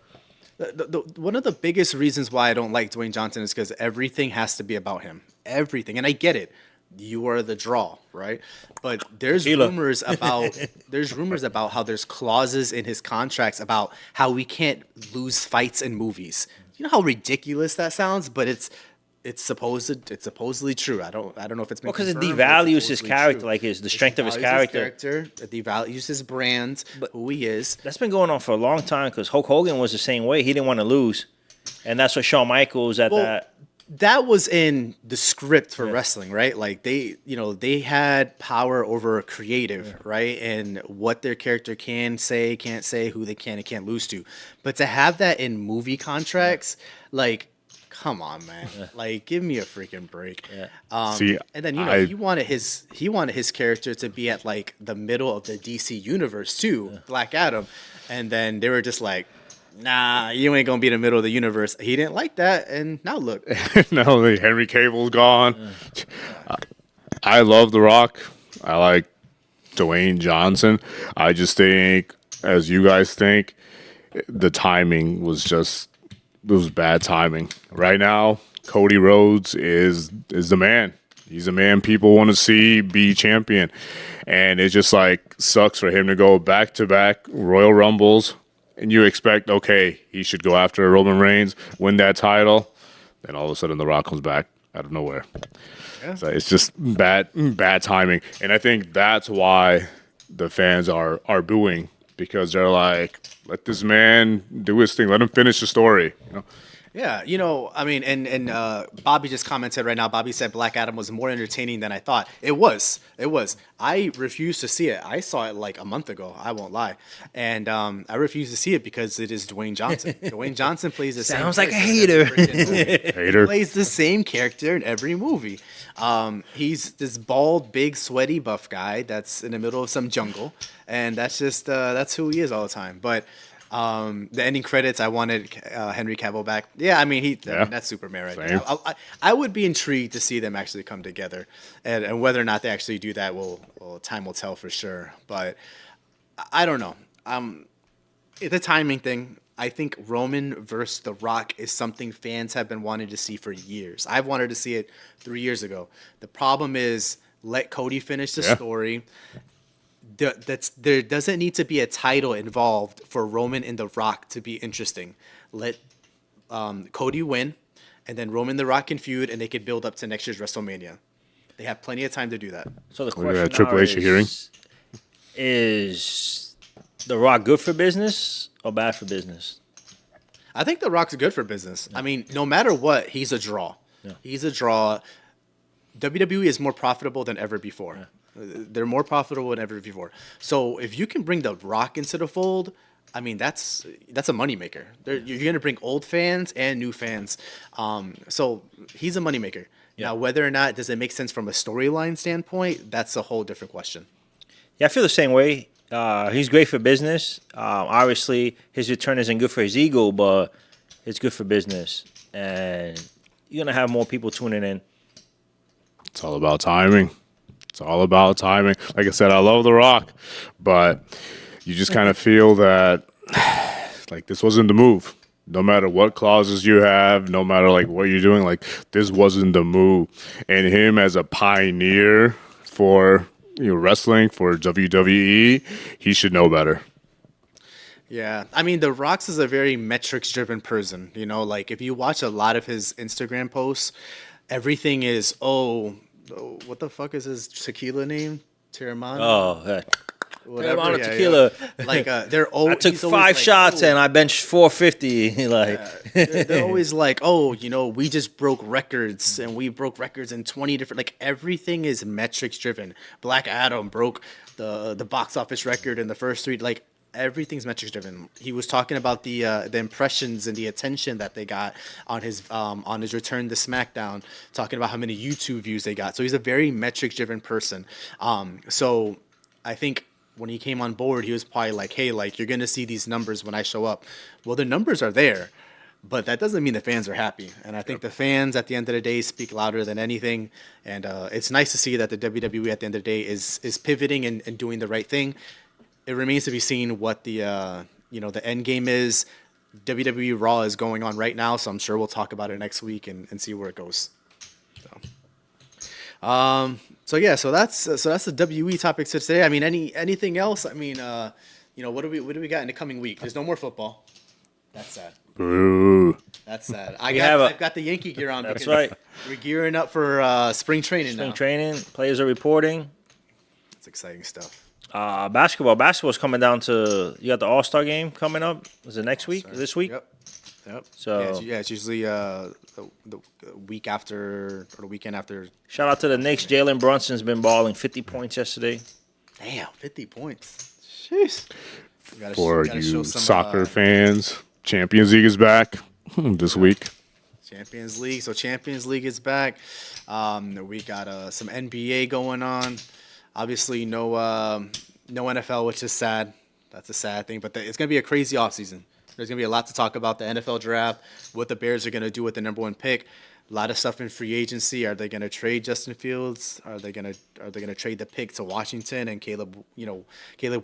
one of the biggest reasons why I don't like Dwayne Johnson is because everything has to be about him. Everything. And I get it. you are the draw, right? But there's Tequila. rumors about how there's clauses in his contracts about how we can't lose fights in movies. You know how ridiculous that sounds, but it's supposedly true. I don't know if it's been Because it confirmed, but it's devalues his supposedly character, true. like the It strength of his devalues character. It devalues his brand, who he is. That's been going on for a long time because Hulk Hogan was the same way. He didn't want to lose. And that's what Shawn Michaels at Well, that. That was in the script for wrestling, right? Like they had power over creative, right? And what their character can say, can't say, who they can and can't lose to. But to have that in movie contracts, like, come on, man. Like, give me a freaking break. See, and then he wanted his character to be at like the middle of the DC universe too, Black Adam. And then they were just like, nah, you ain't gonna be in the middle of the universe. He didn't like that, and now look. No, Henry Cable's gone. I love The Rock. I like Dwayne Johnson. I just think, as you guys think, the timing was bad timing. Right now, Cody Rhodes is the man. He's a man people want to see be champion. And it just like sucks for him to go back to back Royal Rumbles. And you expect, okay, he should go after Roman Reigns, win that title. Then all of a sudden, The Rock comes back out of nowhere. Yeah. So it's just bad timing. And I think that's why the fans are booing, because they're like, let this man do his thing. Let him finish the story. You know? Yeah, I mean, and Bobby just commented right now. Bobby said Black Adam was more entertaining than I thought. It was. I refused to see it. I saw it like a month ago. I won't lie, and I refuse to see it because it is Dwayne Johnson. Dwayne Johnson plays the same. Sounds like a hater. Hater. He plays the same character in every movie. He's this bald, big, sweaty, buff guy that's in the middle of some jungle, and that's just that's who he is all the time. But. The ending credits, I wanted Henry Cavill back. Yeah, I mean, that's Superman right there. I would be intrigued to see them actually come together, and whether or not they actually do that, time will tell for sure. But I don't know. The timing thing. I think Roman versus The Rock is something fans have been wanting to see for years. I've wanted to see it 3 years ago. The problem is, let Cody finish the story. There doesn't need to be a title involved for Roman and The Rock to be interesting. Let Cody win, and then Roman and The Rock can feud, and they could build up to next year's WrestleMania. They have plenty of time to do that. So the question Triple H hearing is The Rock good for business or bad for business? I think The Rock's good for business. I mean, no matter what, he's a draw. Yeah. He's a draw. WWE is more profitable than ever before. Yeah. They're more profitable than ever before. So if you can bring The Rock into the fold, I mean, that's a moneymaker. You're going to bring old fans and new fans. So he's a moneymaker. Yeah. Now, whether or not does it make sense from a storyline standpoint, that's a whole different question. Yeah, I feel the same way. He's great for business. Obviously, his return isn't good for his ego, but it's good for business. And you're going to have more people tuning in. It's all about timing. It's all about timing. Like I said, I love The Rock, but you just kind of feel that like this wasn't the move. No matter what clauses you have, no matter like what you're doing, like this wasn't the move. And him as a pioneer for wrestling, for WWE, he should know better. Yeah, I mean, The Rock's is a very metrics-driven person. Like if you watch a lot of his Instagram posts, everything is what the fuck is his tequila name? Tiramano? Oh, yeah. Whatever. Tequila. Yeah. Like they're always. I took 5 shots and I benched 450. They're always like, we just broke records and we broke records in 20 different. Like everything is metrics driven. Black Adam broke the box office record in the first 3. Like everything's metrics driven. He was talking about the impressions and the attention that they got on his return to SmackDown, talking about how many YouTube views they got. So he's a very metrics driven person. So I think when he came on board, he was probably like, hey, like you're gonna see these numbers when I show up. Well, the numbers are there, but that doesn't mean the fans are happy. And I think the fans at the end of the day speak louder than anything. And it's nice to see that the WWE at the end of the day is pivoting and doing the right thing. It remains to be seen what the end game is. WWE Raw is going on right now, so I'm sure we'll talk about it next week and see where it goes. So. So yeah, so that's the WE topics for today. I mean, anything else? I mean, what do we got in the coming week? There's no more football. That's sad. Boo. That's sad. I've got the Yankee gear on. That's because right. We're gearing up for spring training now. Spring training. Players are reporting. It's exciting stuff. Basketball's coming down to. You got the All-Star game coming up. Is it next week? This week? Yep. So it's usually the week after or the weekend after. shout out to the Knicks. Jalen Brunson's been balling 50 points yesterday. Damn, 50 points. Jeez. For you soccer fans, Champions League is back this week. Champions League. So Champions League is back. We got some NBA going on. Obviously, no NFL, which is sad. That's a sad thing. But it's going to be a crazy offseason. There's going to be a lot to talk about. The NFL draft, what the Bears are going to do with the number 1 pick. A lot of stuff in free agency. Are they going to trade Justin Fields? Are they going to trade the pick to Washington? And Caleb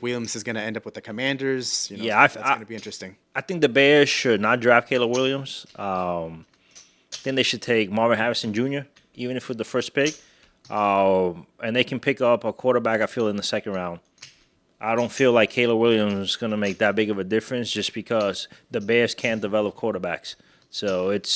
Williams is going to end up with the Commanders. That's going to be interesting. I think the Bears should not draft Caleb Williams. I think they should take Marvin Harrison Jr., even if with the first pick. And they can pick up a quarterback, I feel, in the second round. I don't feel like Caleb Williams is going to make that big of a difference just because the Bears can't develop quarterbacks. So it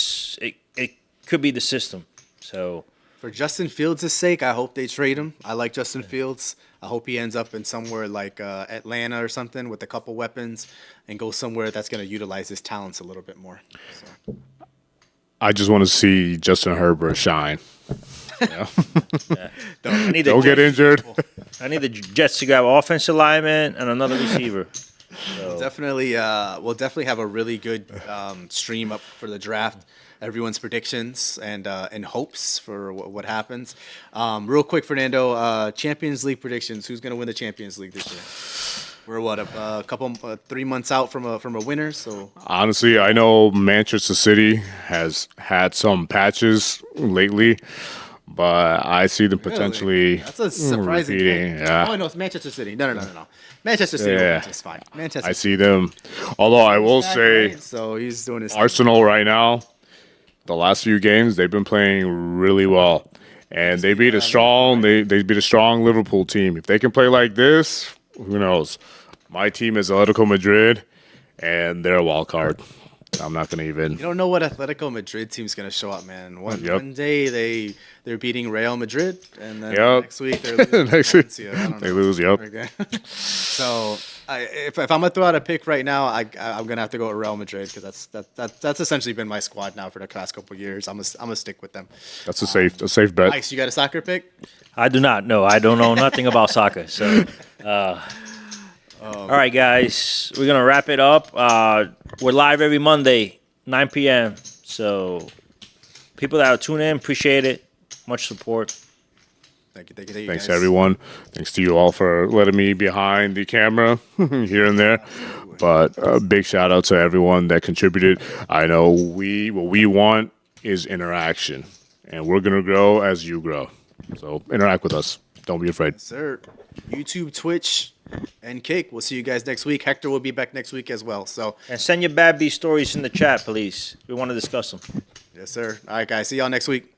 could be the system. So for Justin Fields' sake, I hope they trade him. I like Justin Fields. I hope he ends up in somewhere like Atlanta or something with a couple weapons and go somewhere that's going to utilize his talents a little bit more. So. I just want to see Justin Herbert shine. Don't get injured. I need the Jets to grab offensive lineman and another receiver. So. We'll definitely have a really good stream up for the draft. Everyone's predictions and hopes for what happens. Real quick, Fernando, Champions League predictions. Who's going to win the Champions League this year? We're a couple 3 months out from a winner. So honestly, I know Manchester City has had some patches lately, but I see them potentially. That's a surprising repeating. pick. Yeah. Oh no, it's Manchester City. No. Manchester City will just fine. Manchester. I see them. Although I will say, so he's doing his Arsenal right now. The last few games they've been playing really well, and they beat a strong Liverpool team. If they can play like this, who knows? My team is Atletico Madrid, and they're a wild card. I'm not gonna even. You don't know what Atletico Madrid team's gonna show up, man. One day they're beating Real Madrid, and then next week they're losing they lose. Yep. Okay. So if I'm gonna throw out a pick right now, I'm gonna have to go with Real Madrid because that's essentially been my squad now for the past couple of years. I'm gonna stick with them. That's a safe bet. Ice, you got a soccer pick? I do not. No, I don't know nothing about soccer. So. All right, guys, we're going to wrap it up. We're live every Monday, 9 p.m. So people that are tuning in, appreciate it. Much support. Thank you. Thanks, guys. everyone. Thanks to you all for letting me behind the camera here and there. But a big shout out to everyone that contributed. I know what we want is interaction, and we're going to grow as you grow. So interact with us. Don't be afraid. Yes, sir. YouTube, Twitch, and Cake. We'll see you guys next week. Hector will be back next week as well. So and send your bad B stories in the chat, please. We want to discuss them. Yes, sir. All right, guys. See y'all next week.